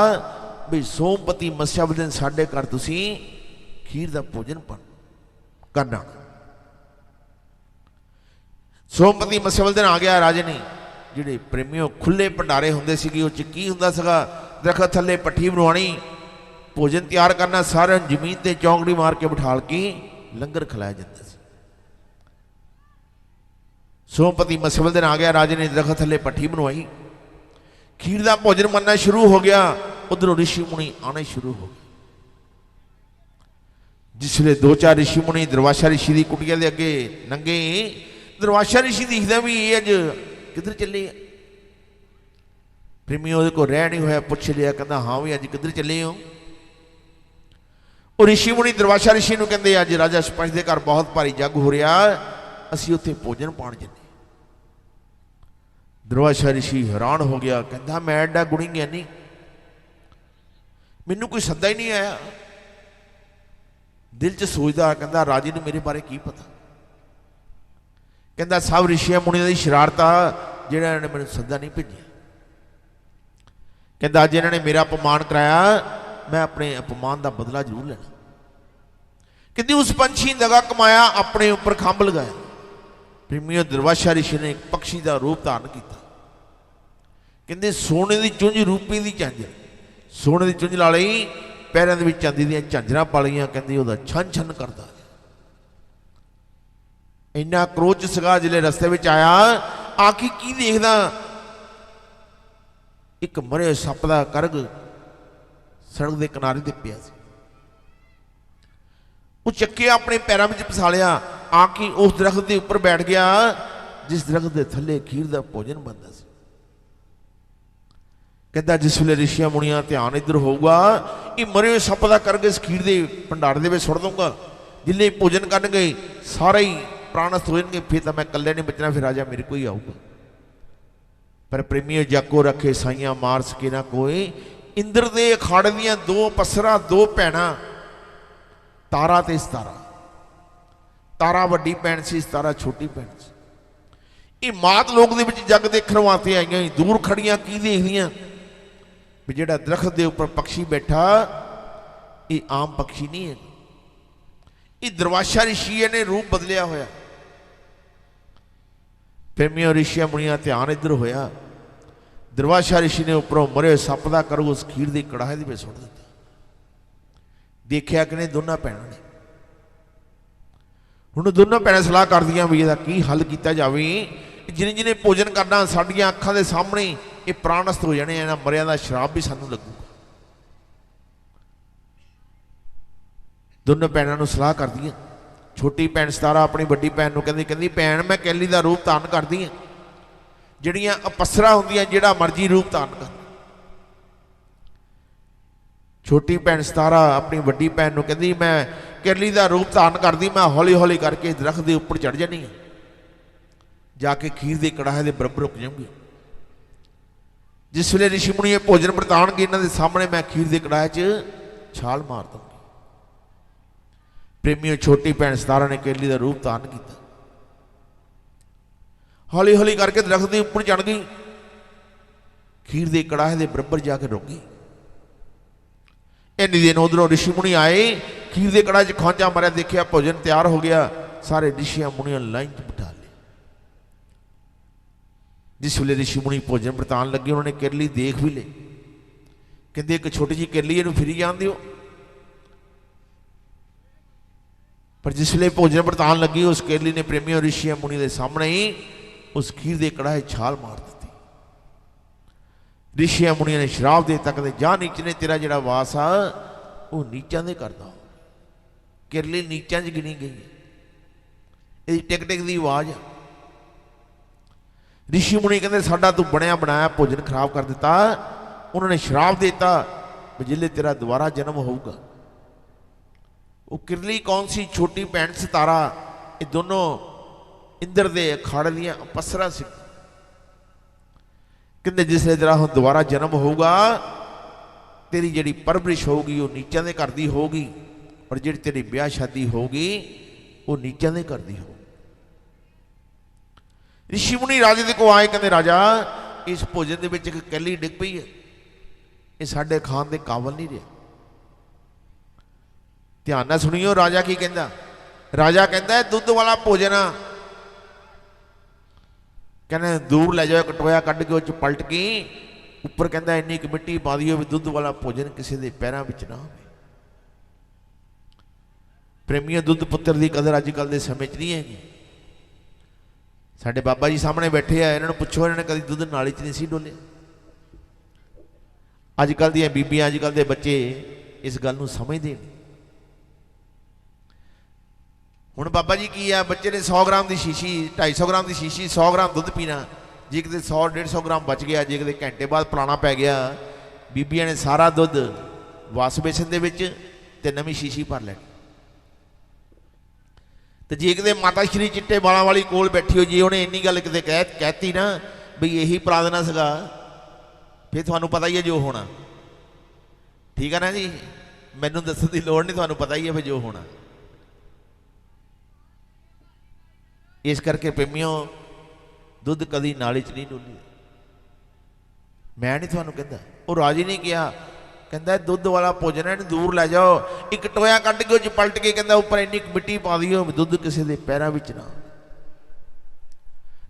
भी सोमपति मस्या वाले दिन साडे घर तुसीं खीर दा भोजन करना। सोमपति मस्या वाले दिन आ गया। राजे ने जिहड़े प्रेमियों खुले भंडारे हुंदे सीगे उह च की हुंदा सीगा, दरखत थल्ले पट्ठी बनवाणी, भोजन तैयार करना, सारे जमीन ते चौंकड़ी मार के बिठाल के लंगर खिलाया जाता सी। सोमपति मस्या वाले दिन आ गया। राजे ने दरखत थल्ले पट्ठी बनवाई, खीर का भोजन बनना शुरू हो गया। उधरों ऋषि मुनि आने शुरू हो गए। जिसले दो चार ऋषि मुनि दुर्वासा ऋषि की कुटिया के अगे नंगे, दुर्वासा ऋषि दिखदा भी ये अज किधर चले। प्रेमियों उहदे कोल रह नहीं होया, पुछ लिया, कहता हाँ भी अज किधर चले हो। और ऋषि मुनि दुर्वासा ऋषि नूं कहंदे अज राजा सरपंच के घर बहुत भारी जग हो रहा, असीं उत्थे भोजन पाण चले। दुर्वासा ऋषि हैरान हो गया, कहता मैं एडा गुणी ज्ञानी, मैनू कोई सद्दा ही नहीं आया। दिल च सोचदा, कहता राजे नूं मेरे बारे की पता। कहता सब ऋषियां मुनियां दी शरारत आ जिहड़ा इन्हां ने मैनूं सद्दा नहीं भेजिया। कहता अज इन्हां ने मेरा अपमान कराया, मैं अपने अपमान का बदला जरूर लेना। कहते उस पंछी दगा कमाया, अपने ऊपर खंभ लगाया। प्रेमियों दुर्वासा ऋषि ने एक पक्षी का रूप धारण किया। कहते सोने की चुंझ रूपी की झांझर, सोने की चुंझ ला लई, पैरों के चांदी दी झांझरां पा लईआं। कहते वह छन छन करता, इन्ना क्रोध सगा। जिले रस्ते में आया, आखी की देखदा, एक मरे सप का करग सड़क के किनारे ते पिया सी। वो चक्के अपने पैरों में फसा लिया, आके उस दरख्त के उपर बैठ गया जिस दरख्त के थले खीर का भोजन बनता सी। कहता जिस वे ऋषियां मुनियां ध्यान इधर होगा, ये मरे हुए सप का करके इस खीर के भंडारे के सुट दूंगा। जिले भोजन कर गए सारे ही प्राणस्थ हो जाएंगे, फिर तो मैं कल्ले नहीं बचना, फिर राजा मेरे को ही आऊगा। पर प्रेमियों जाको रखे साइयां मार सके ना कोई। इंद्र दे अखाड़े दियां दो पसरा, दो भैणां, तारा ते सितारा। तारा वड्डी भैण सी, सितारा छोटी भैण सी। ये मात लोक दे विच जग देखण वास्ते आईयां, दूर खड़ियां की देखदियां भी जिहड़ा दरख्त दे उपर पक्षी बैठा ये आम पक्षी नहीं है, ये दुर्वासा ऋषि ने रूप बदलिया होया। प्रेमियों ऋषियां मुनियां ध्यान इधर होया। दुर्वासा ऋषि ने उपरों मरे सप का करो उस खीर की कड़ाहे में सुट दिता। देखिया कि नहीं दोनों भैनों ने, हुण दोनों भैणां सलाह कर दियां भी इसदा की हल किया जाए। जिन्हें जिन्हें भोजन करना साडियां अखां दे सामने ये प्राणस्थ हो जाने, इन्हां मरियां दा शराब भी सानूं लगूगा। दोनों भैनों नूं सलाह कर दियां। छोटी भैन सितारा अपनी बड़ी भैन नूं कहंदी, कहंदी भैन मैं कैली का रूप धारण करदी हां, जिहड़ियां अपसरा हुंदियां जिहड़ा मर्जी रूप धारण कर। छोटी भैन सितारा अपनी बड़ी भैन नूं कहंदी मैं कैली का रूप धारण करदी, मैं हौली हौली करके दरख्त के उपर चढ़ जानी है, जाके खीर के कड़ाहे के बराबर रुक जाऊंगी। जिस वे ऋषि मुनि भोजन बरताणगे इन्हां दे सामने मैं खीर के कड़ाहे च छाल मार दूंगी। प्रेमियों छोटी भैन सितारा ने केली का रूप धारण किया, हौली हौली करके दरख्त के उपर चढ़ गई, खीर के कड़ाहे के बराबर जाके रुक गई। इन्नी दिन उधरों ऋषि मुनि आए, खीर के कड़ाहे च खांचा मारिया, देखिया भोजन तैयार हो गया, सारे ऋषियां मुनियां लाइन च बिठा लिया। जिस वे ऋषि मुनि भोजन बरतान लगे उन्होंने केली देख भी ले, कहते एक छोटी जी केली इहनूं फिरी जाण दिओ। पर जिसले भोजन बरतान लगी उस केली ने प्रेमियों ऋषियां मुनि के सामने ही उस खीर के कड़ाहे छाल मार दी। ऋषियां मुनिया ने श्राप दे तक जा नीचे ने तेरा जिहड़ा वास आ वो नीचां दे करदा। केली नीचां च गिनी गई, ये टिक टिक दी आवाज। ऋषि मुनि कहते साडा तू बनया बनाया भोजन खराब कर दिता। उन्होंने श्राप देता जिले तेरा दोबारा जन्म होगा। वो किरली कौन सी, छोटी भैन सितारा, ये दोनों इंद्र दे अखाड़े दियां अपसरा सी। कहते जिसले तेरा हुण दोबारा जन्म होगा तेरी जिहड़ी परवरिश होगी वो नीचां दे घर दी होगी, और जिहड़ी तेरी ब्याह शादी होगी वो नीचां दे घर दी हो। ऋषि मुनि राजे दे को आए, कहते राजा इस भोजन दे विच एक कैली डिग पई है, ये साडे खान दे काबल नहीं रहा। ध्यान नाल सुनियो राजा की कहंदा। राजा कहंदा दुध वाला भोजन कहने दूर ले जाओ, कटोया कढ़ के उस पलट के उपर कहंदा इन्नी क मिट्टी पा दिओ भी दुध वाला भोजन किसी के पैरों में ना हो। प्रेमियों दुध पुत्र की कदर अजकल के समय नहीं हैगी। साडे बाबा जी सामने बैठे आ, इन्होंने पुछो इन्होंने कभी दुध नाली च नहीं सी डोले। अजकल दी बीबियां अजकल के बच्चे इस गल नूं समझदे नहीं। हुण बाबा जी की आ, बच्चे ने 100 ग्राम की शीशी 250 ग्राम की शीशी 100 ग्राम दुध पीना, जे किते 100-150 ग्राम बच गया, जे किते घंटे बाद पुराना पै गया, बीबियां ने सारा दुध वाश बेसन दे विच ते नवीं शीशी भर लैनी। तो जे किते माता श्री चिट्टे बालों वाली कोल बैठी हो, जी उन्हें इन्नी गल किते कहती ना भी यही पिला देना सीगा, फिर तुहानूं पता ही है जो होना। ठीक है ना जी, मैनूं दस्सण दी लोड़ नहीं, तुहानूं पता ही है फिर जो होना। इस करके प्रेमियों दुध कदी नाली च नहीं डोली। मैं नहीं तुहानूं कहंदा, वो राजी नहीं किया, कहंदा दुध वाला भोजन है दूर लै जाओ, एक टोया कढ़ के उस पलट के कहंदा उपर इन्नी मिट्टी पा दिओ दुध किसी के पैरों में ना।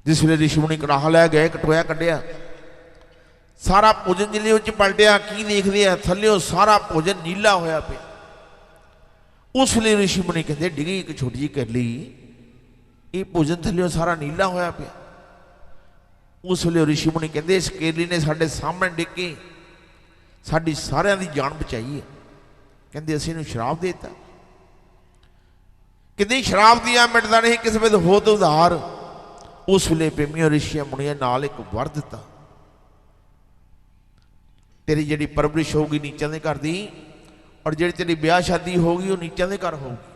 जिस वे ऋषि मुनि कड़ाहा लै गए, कटोया कढ़िया, सारा भोजन जिले उच पलटिया, की देखते हैं थल्लियों सारा भोजन नीला होया पिया। उस वे ऋषि मुनि कहते डिगी एक छोटी जी कैली, ये भोजन थल्लियों सारा नीला होया पिया। उस वे ऋषि मुनि कहते इस केली ने साडे सामने डिग के साडी सारियां दी जान बचाई है। कहते असीं इहनूं शराब देता, कहते शराब दिया मिटदा नहीं, किस वे हो तो उधार। उस वे प्रेमियों ऋषियां मुनियां नाल एक वर दिता, तेरी जिहड़ी परवरिश होगी नीचां दे घर दी, और जिहड़ी तेरी ब्याह शादी होगी वो नीचां दे घर होगी।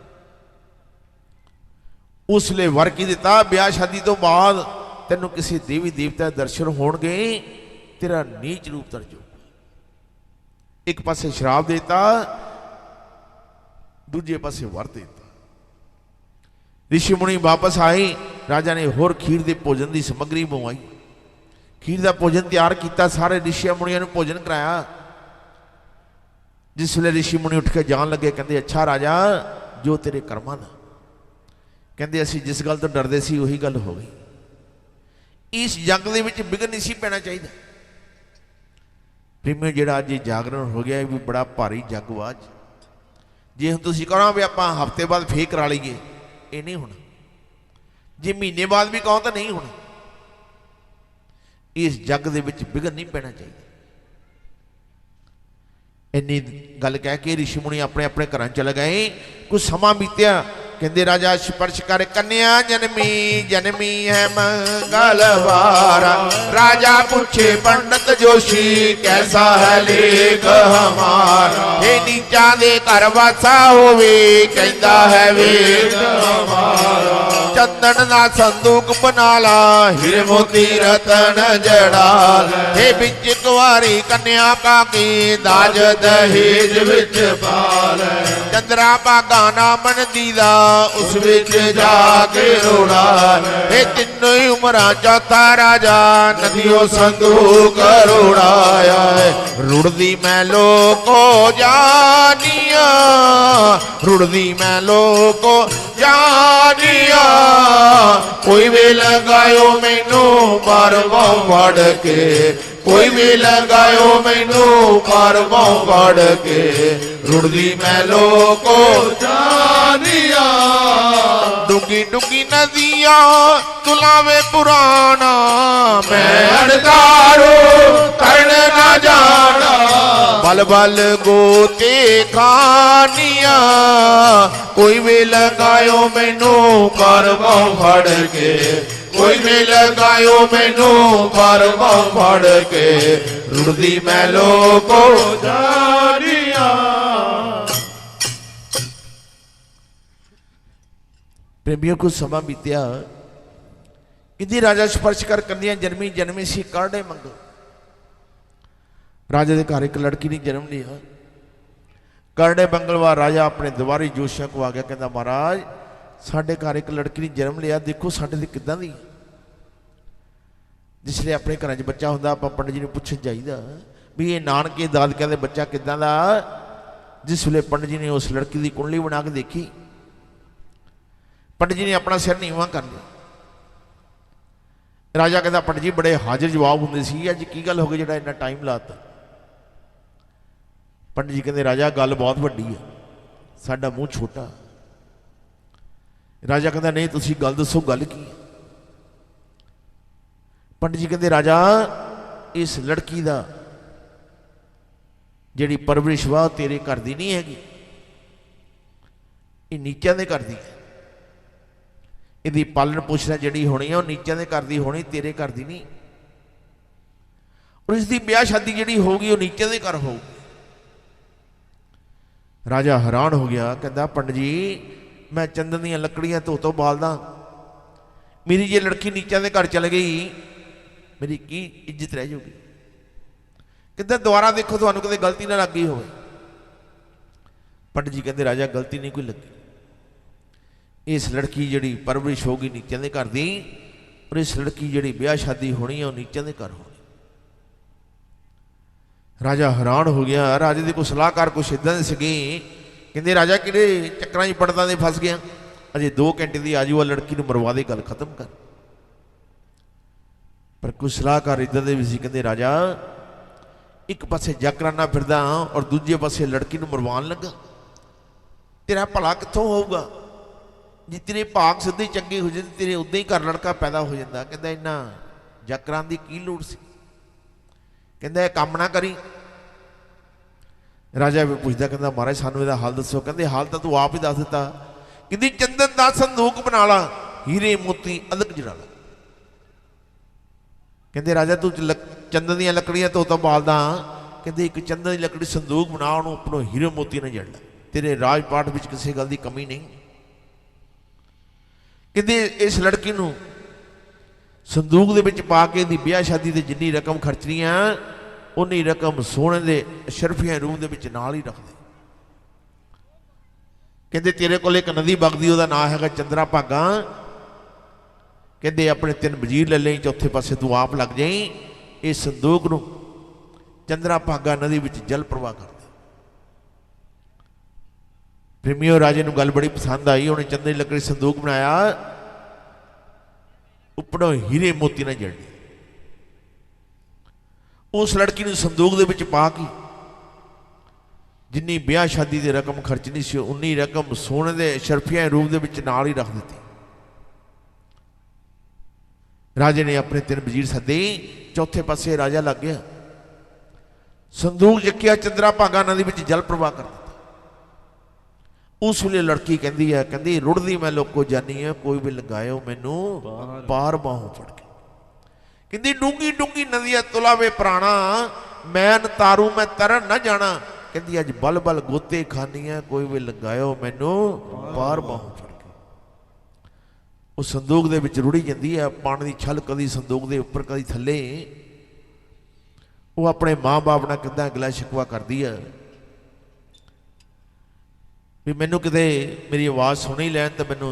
उसले वर की दिता, ब्याह शादी तो बाद तेनों किसी देवी देवता दर्शन होणगे, तेरा नीच रूप तरजो। एक पासे शराब देता, दूजे पासे वर देता। ऋषि मुनि वापस आए, राजा ने होर खीर के भोजन की समग्री मंगवाई, खीर का भोजन तैयार किया, सारे ऋषिया मुनिया ने भोजन कराया। जिस वे ऋषि मुनि उठ के जान लगे, कहते अच्छा राजा जो तेरे कर्मां दा, कहते असी जिस गल तो डरते सी उही गल हो गई। इस जंग दे विच विघन नहीं सी पैना चाहिए। प्रेमियों जिहड़ा अज जागरण हो गया भी बड़ा भारी जग वा। जे हुण तुसीं कहो भी आपां हफ्ते बाद फेर करा लईए, ये नहीं होना। जे महीने बाद भी कहो तो नहीं होना। इस जग दे विच विघन नहीं पैना चाहिए। इन्नी गल कह के ऋषि मुनि अपने अपने घर चले गए। कुछ समा बीत्या, कहते राजा स्पर्श कर कन्या जन्मी, जन्मी है मंगलवारा। राजा पूछे पंडित जोशी, कैसा है लेख हमारा। हे नीचा दे घर वासा होवे, कहता है वेद हमारा। चंदन ना संदूक बना ला, हीरे मोती रतन जड़ाल। हे बिच कुंवारी कन्या पाकी, दाज दहेज विच पाल। चंद्रा भागा ना मन दीदा, उस विच जाके रोड़ा। हे तीनों ही उमरा चौथा राजा, नदियों संदूक रोड़ाया। रुड़दी मैं लोको जानिया, रुड़दी मैं लोको जानिया। कोई वे लगायो मैनू मार बांह फड़ के, कोई भी लगायो मैनू मार बांह फड़ के। रुड़दी मैं लोको जानिया। डूंगी डूंगी नदिया तुलावे पुराना, मैं अड़कारो तरण ना जाना। बल बल गोते खानिया, कोई भी लगायो मैनू मार बांह फड़ के। कोई भी लगायो मैनू मार बांह फड़ के। रुड़दी मैं लोको जानिया। प्रेमियों को समा बीत्या, इधी राजा स्पर्श कर कन्या जन्मी, जन्मी सी काढ़े मंगो। राजा के घर एक लड़की ने जन्म लिया। करड़े मंगलवार राजा अपने दवारी जोशिया को आ गया, कहता महाराज साढ़े घर एक लड़की ने जन्म लिया, देखो साढ़े ते किदां दी। जिसले अपने घर च बच्चा होंदा आपां पंडित जी नूं पुछण जाईदा भी ये नानके दादकिਆਂ दे बच्चा किदां दा। जिस वे पंडित जी ने उस लड़की की कुंडली बना के देखी, पंडित जी ने अपना सिर नीवां कर लिया। राजा कहता पंडित जी बड़े हाजिर जवाब होंदे सी, अज की गल हो गई जिहड़ा इन्ना टाइम लाता। पंडित जी कहते राजा गल बहुत वड्डी है, साडा मूँह छोटा। राजा कहता नहीं तुसीं गल दसो गल की। पंडित जी कहते राजा इस लड़की का जिहड़ी परवरिश वा तेरे घर दी नहीं हैगी, ये नीचां दे घर दी है। इहदी पालन पोषण जिहड़ी होनी है वह नीचां दे घर दी होनी, तेरे घर दी नहीं। और इसकी ब्याह शादी जिहड़ी होगी वह नीचां दे घर होगी। राजा हैरान हो गया, कहता पंडित जी मैं चंदन दी लकड़ियां धो बालदा, मेरी जे लड़की नीचां दे घर चल गई मेरी की इज्जत रह जाऊगी। कहता दोबारा देखो तुहानूं कदे गलती ना लग गई होवे। पंडित जी कहते राजा गलती नहीं कोई लगी, इस लड़की जिहड़ी परवरिश होगी नीचां दे घर दी, और इस लड़की जिहड़ी ब्याह शादी होनी है वह नीचां दे घर होनी। राजा हैरान हो गया। राजे दे कोई सलाहकार कुछ इदां दे सीगे, कहंदे राजा किहड़े चक्करां च पड़दा दे फस गया, अजे 2 घंटे दी आजू आ लड़की नूं मरवा दे, गल खत्म कर। पर कुछ सलाहकार इदां दे भी सी, कहंदे राजा एक पासे जकराना फिरदा और दूजे पासे लड़की नूं मरवान लगा, तेरा भला कित्थों होऊगा? जे तेरे भाग सिद्धे चंगे हो जाते तेरे उदां ही घर लड़का पैदा हो जाता। कहंदा इन्ना जकरां दी की लोड़ सी? कहंदा काम ना करी। राजा भी पुछदा, कहंदा महाराज सानू इहदा हाल दसो। कहंदे हाल तां तू आप ही दस दिता। कहंदी चंदन दा संदूक बना ला, हीरे मोती अदक जड़ा ला। कहंदे राजा तू चंदन दी लकड़ियां धो बालदा, कहंदे एक चंदन दी लकड़ी संदूक बना, उहनूं अपनों हीरे मोती नाल जड़ ला, तेरे राजपाट विच किसी गल दी कमी नहीं। कहंदे इस लड़की नूं संदूक दे विच पा के दी ब्याह शादी ते जिन्नी रकम खर्चनी है उन्नी रकम सोने दे अशरफिया रूप दे विच नाल ही रख दे। कहंदे तेरे कोल एक नदी बगदी उहदा नाम हैगा चंद्रा भागा। कहंदे अपने 3 वजीर ले लें, चौथे पासे तू आप लग जाई, इस संदूक नूं चंद्रा भागा नदी विच जल प्रवाह कर दे। प्रेमियो राजे नूं गल बड़ी पसंद आई, उन्हें चंदन दी लकड़ी संदूक बनाया, उपरों हीरे मोती ना जड़े। उस लड़की ने संदूक दे विच पा के जिन्नी ब्याह शादी की रकम खर्चनी सी उन्नी रकम सोने के शरफिया रूप दे विच नाल ही रख दी। राजे ने अपने 3 वजीर सदे, चौथे पासे राजा लग गया, संदूक चकिया, चंद्रा भागा नदी विच जल प्रवाह कर दिता। उस वे लड़की कहती है, कहती रुड़दी मैं लोको जानी है, कोई भी लगायो मैनू पार बाहों फड़ के। कहती डूंगी डूंगी नदियां तुलावे प्राणा, मैं तारू मैं तरन न जाना। कहती अज बल बल गोते खानी है, कोई भी लगायो मैनू पार बाहों फड़ के। उस संदूक दे विच रुड़ी जाती है, पानी की छल कदी संदूक दे उपर कदी थले। वो अपने माँ बाप नाल किदां गिला शिकवा करदी है भी मैनू किते मेरी आवाज़ सुन ही लैन तो मैनू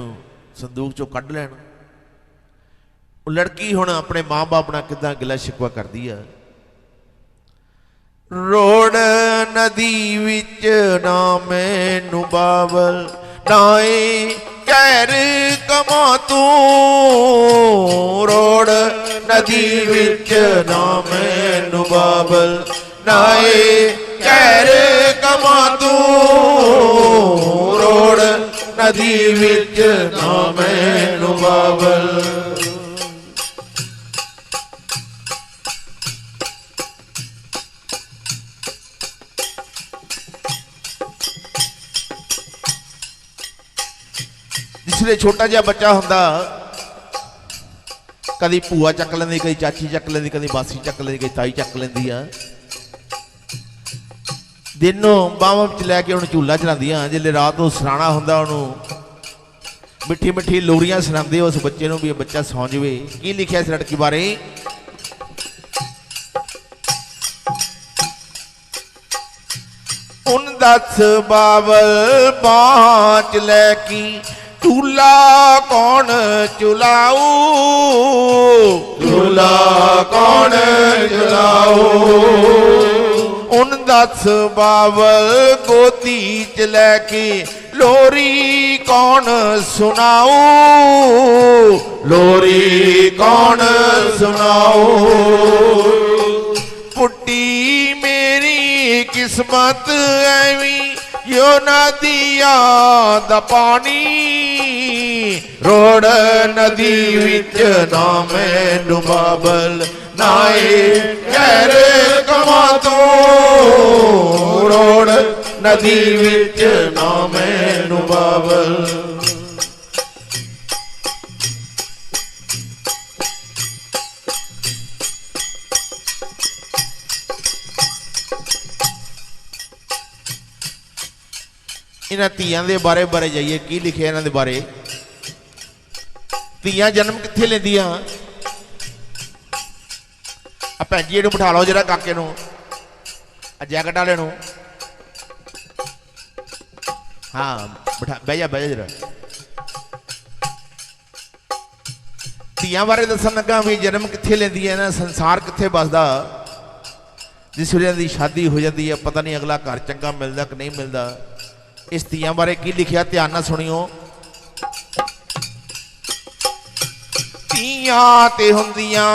संदूक चों कढ़ लैन। वो लड़की हुण अपने माँ बाप नाल किदां गिला शिकवा करदी है। रोड़ नदी विच ना मैनू बावल, नाए कैर कमा तू। रोड़ नदी विच ना मैनू बावल, नाए कैर कमा तू। रोड़ नदी विच ना मैनू बावल। जिसले छोटा जिहा बच्चा हुंदा कदी भूआ चक लेंदी, कदी चाची चक लेंदी, कदी मासी चक लेंदी, कदी ताई चक लेंदी आ। दिनों बाहों च लैके उन्हें झूला चलादियां, जिसले रात को सराणा हुंदा उन्होंने मिठी मिठी लोरियां सुनांदे उस बच्चे नूं भी बच्चा सौ जावे। की लिखिया इस लड़की बारे? उन दस बावल बाँच लैकी चूल्हा कौन चुलाऊ, चूल्हा कौन जलाओ। उन 10 बावल गोदी च लैके लोरी कौन सुनाऊ, लोरी कौन सुनाओ। पुट्टी मेरी किस्मत ऐवी यो नदिया दा पानी, रोड़ नदी विच ना मैनू बाबल नाए गैर कमा तू, रोड़ नदी विच ना मैनू बाबल। इन्हां धीआं दे बारे बारे जाइए की लिखिया इन्हां दे बारे। धीआं जन्म कित्थे लैंदियां? आ भैन जी नूं बिठा लो जरा, काके नूं, आ जैकट वाले नूं, हाँ बिठा, बह जा जरा। धीआं बारे दसन लगा भी जन्म कित्थे लैंदियां ना, संसार कित्थे बसदा। जिस वेले दी शादी हो जाती है पता नहीं अगला घर चंगा मिलता कि नहीं मिलता। इस धीआं बारे की लिखिया, ध्यान नाल सुनियो। धीआं ते हुंदियां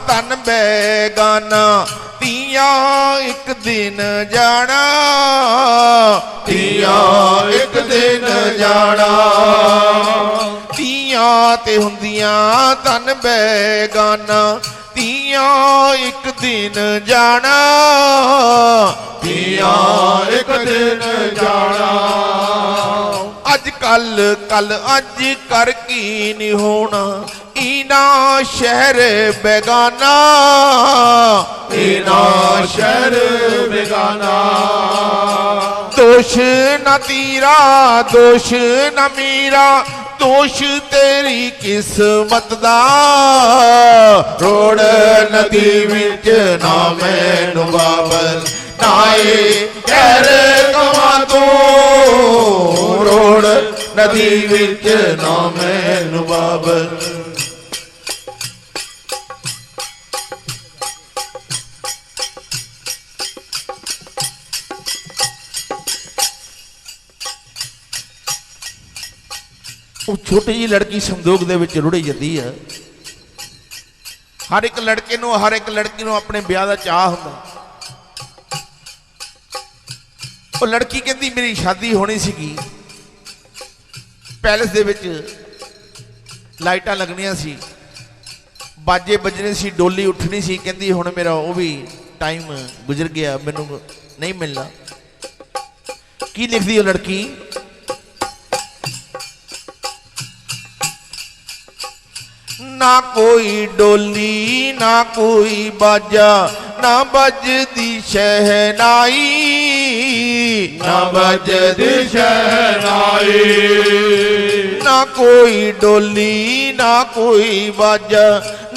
तन बेगाना, धीआं एक दिन जाना, धीआं एक दिन जाना। धीआं ते हुंदियां तन बेगाना, धीआं एक दिन जाना, धीआं एक दिन जाना। अज कल कल अज कर की नहीं होना, इना शहर बेगाना, इना शहर बेगाना। दोष न तीरा दोष न मीरा, दोष तेरी किस्मत दा, रोड़ नदी विच ना मैनू बाबल नाए गैर कमा तू, रोड़ नदी विच ना मैनू बाबल। ਉਹ ਛੋਟੀ ਜਿਹੀ ਲੜਕੀ ਸੰਦੂਕ ਦੇ ਵਿੱਚ ਰੁੜੀ ਜਾਂਦੀ ਹੈ। ਹਰ ਇੱਕ ਲੜਕੇ ਨੂੰ ਹਰ ਇੱਕ ਲੜਕੀ ਨੂੰ ਆਪਣੇ ਵਿਆਹ ਦਾ ਚਾਹ ਹੁੰਦਾ। ਉਹ ਲੜਕੀ ਕਹਿੰਦੀ ਮੇਰੀ ਸ਼ਾਦੀ ਹੋਣੀ ਸੀਗੀ, ਪੈਲਸ ਦੇ ਵਿੱਚ ਲਾਈਟਾਂ ਲੱਗਣੀਆਂ ਸੀ, ਬਾਜੇ ਵੱਜਣੇ ਸੀ, ਡੋਲੀ ਉੱਠਣੀ ਸੀ। ਕਹਿੰਦੀ ਹੁਣ ਮੇਰਾ ਉਹ ਵੀ ਟਾਈਮ ਗੁਜ਼ਰ ਗਿਆ, ਮੈਨੂੰ ਨਹੀਂ ਮਿਲਣਾ। ਕੀ ਲਿਖਦੀ ਉਹ ਲੜਕੀ? ना कोई डोली ना कोई बाजा, ना बजदी शहनाई, ना बजदी शहनाई। ना कोई डोली ना कोई बाजा,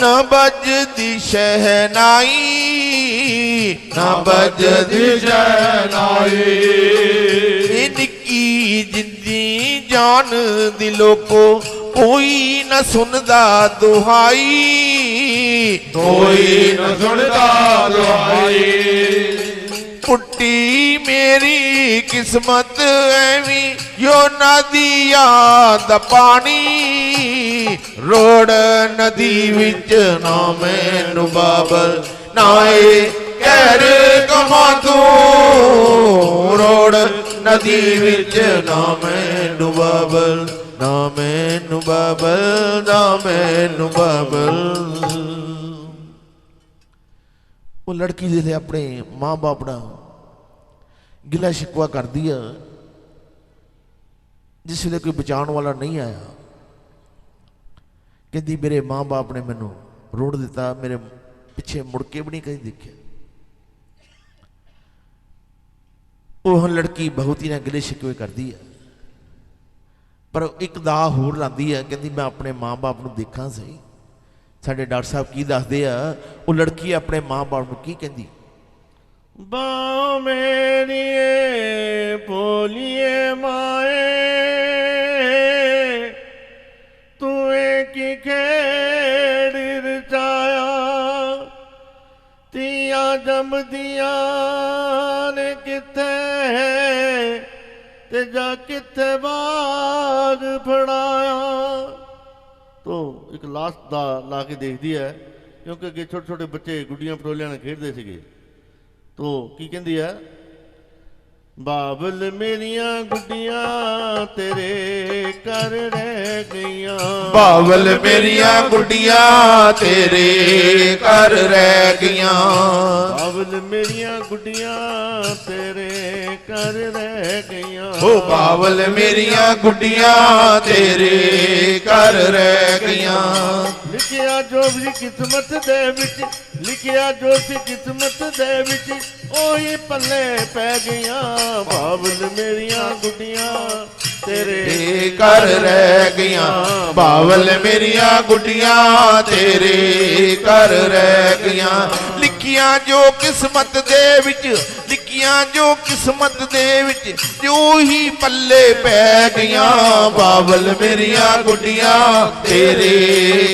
ना बजदी शहनाई, ना बजदी शहनाई। निक्की जिंदी जान दिलों को कोई न सुनदा दुहाई, कोई न सुनदा दुहाई। पुट्टी मेरी किस्मत ऐवी यो नदिया दा पानी, रोड़ नदी विच ना मैनू बाबल नाए गैर कमा तू, रोड़ नदी विच ना मैनू बाबल, ना मैनू बाबल, ना मैनू बाबल। वो लड़की जिसले अपने माँ बाप ना गिला शिकवा करती है, जिसले कोई बचाने वाला नहीं आया, कहती मेरे माँ बाप ने मैनू रोड़ दिता, मेरे पिछे मुड़ के भी नहीं कहीं देखा। वो लड़की बहुत ही ना गिले शिकवे करती है, पर एक दा होर लाती है, कहती मैं अपने माँ बाप को देखा सही। साडे डॉक्टर साहब की दसदे आ, वो लड़की अपने माँ बाप को की कहती? बाँ मेरिए बोलिए माए, लभदियां ने किथे ते जा किथे बाग फड़ाया। तो एक लास्ट दा ला के देखदी है, क्योंकि अगे छोटे छोटे बच्चे गुड्डियां पटोलियां नाल खेडदे सीगे। तो की कहंदी है, बाबल मेरियां गुड्डियां तेरे घर रह गईयां। बावल मेरियां गुड्डियां तेरे घर रह गईयां। बाबल मेरियां गुड्डियां तेरे घर रह गईयां। ओ बावल मेरियां गुड्डियां तेरे घर रह गईयां। लिखिया जो भी किस्मत दे विच, लिखिया जो सी किस्मत दे विच, ओही पल्ले पै गईयां। बाबल मेरियां गुड्डियां तेरे घर रह गईयां। बावल मेरियां गुड्डियां तेरे घर रह गईयां। लिखियां जो किस्मत दे विच, लिखियां जो किस्मत दे विच, जो ही पल्ले पै गईयां। बावल मेरियां गुड्डियां तेरे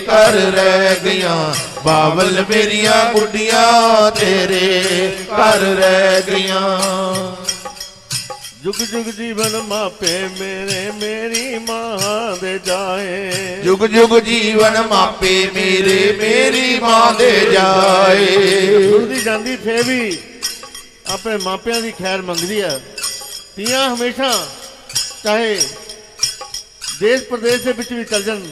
घर रह गईयां। बावल मेरियां गुड्डियां तेरे घर रह गईयां। जुग जुग जीवन मापे मेरे मेरी मां दे जाए। जुग जुग जीवन मापे मेरे मेरी मां दे जाए। जुड़दी जांदी थे भी अपने मापियां दी खैर मंगदी है। तियां हमेशा चाहे देश प्रदेश दे विच भी चल जान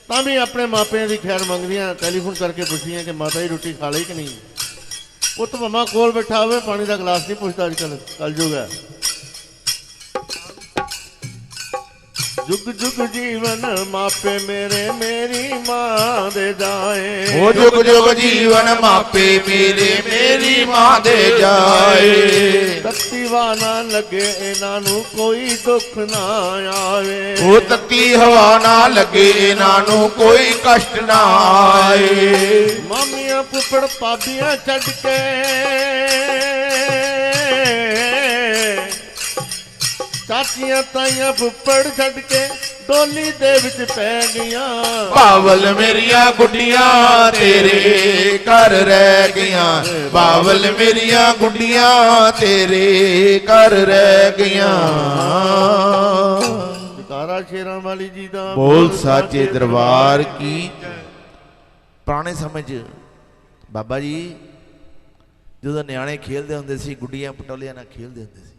तां भी अपने मापियां दी खैर मंगदियां। टैलीफोन करके पुछदियां कि माता जी रोटी खा लई कि नहीं। पुत्त मम्मा कोल बैठा होवे पानी दा गिलास नहीं पुछदा। अजकल कलयुग है। जुग जुग जीवन मापे मेरे मेरी मां दे जाए। ओ जुग जुग जीवन मापे मेरे मेरी मां दे जाए। तत्ती वा ना लगे इन्हां नू कोई दुख ना आवे। ओ तत्ती हवा ना लगे इन्हां नू कोई कष्ट ना आए। मामियां फुफड़ पाबियां छड़ के चाचियां ताइयां फुफड़ छड़ के डोली दे विच पै गईयां। बावल मेरियां गुड्डियां तेरे घर रह गईयां। बावल मेरियां गुड्डियां तेरे घर रह गईयां। जयकारा शेरां वाली जी दा बोल साचे दरबार की। ਪੁਰਾਣੇ ਸਮੇਂ 'ਚ ਬਾਬਾ ਜੀ ਜਦੋਂ ਨਿਆਣੇ ਖੇਲਦੇ ਹੁੰਦੇ ਸੀ ਗੁੱਡੀਆਂ ਪਟੋਲਿਆਂ ਨਾਲ ਖੇਲਦੇ ਹੁੰਦੇ ਸੀ।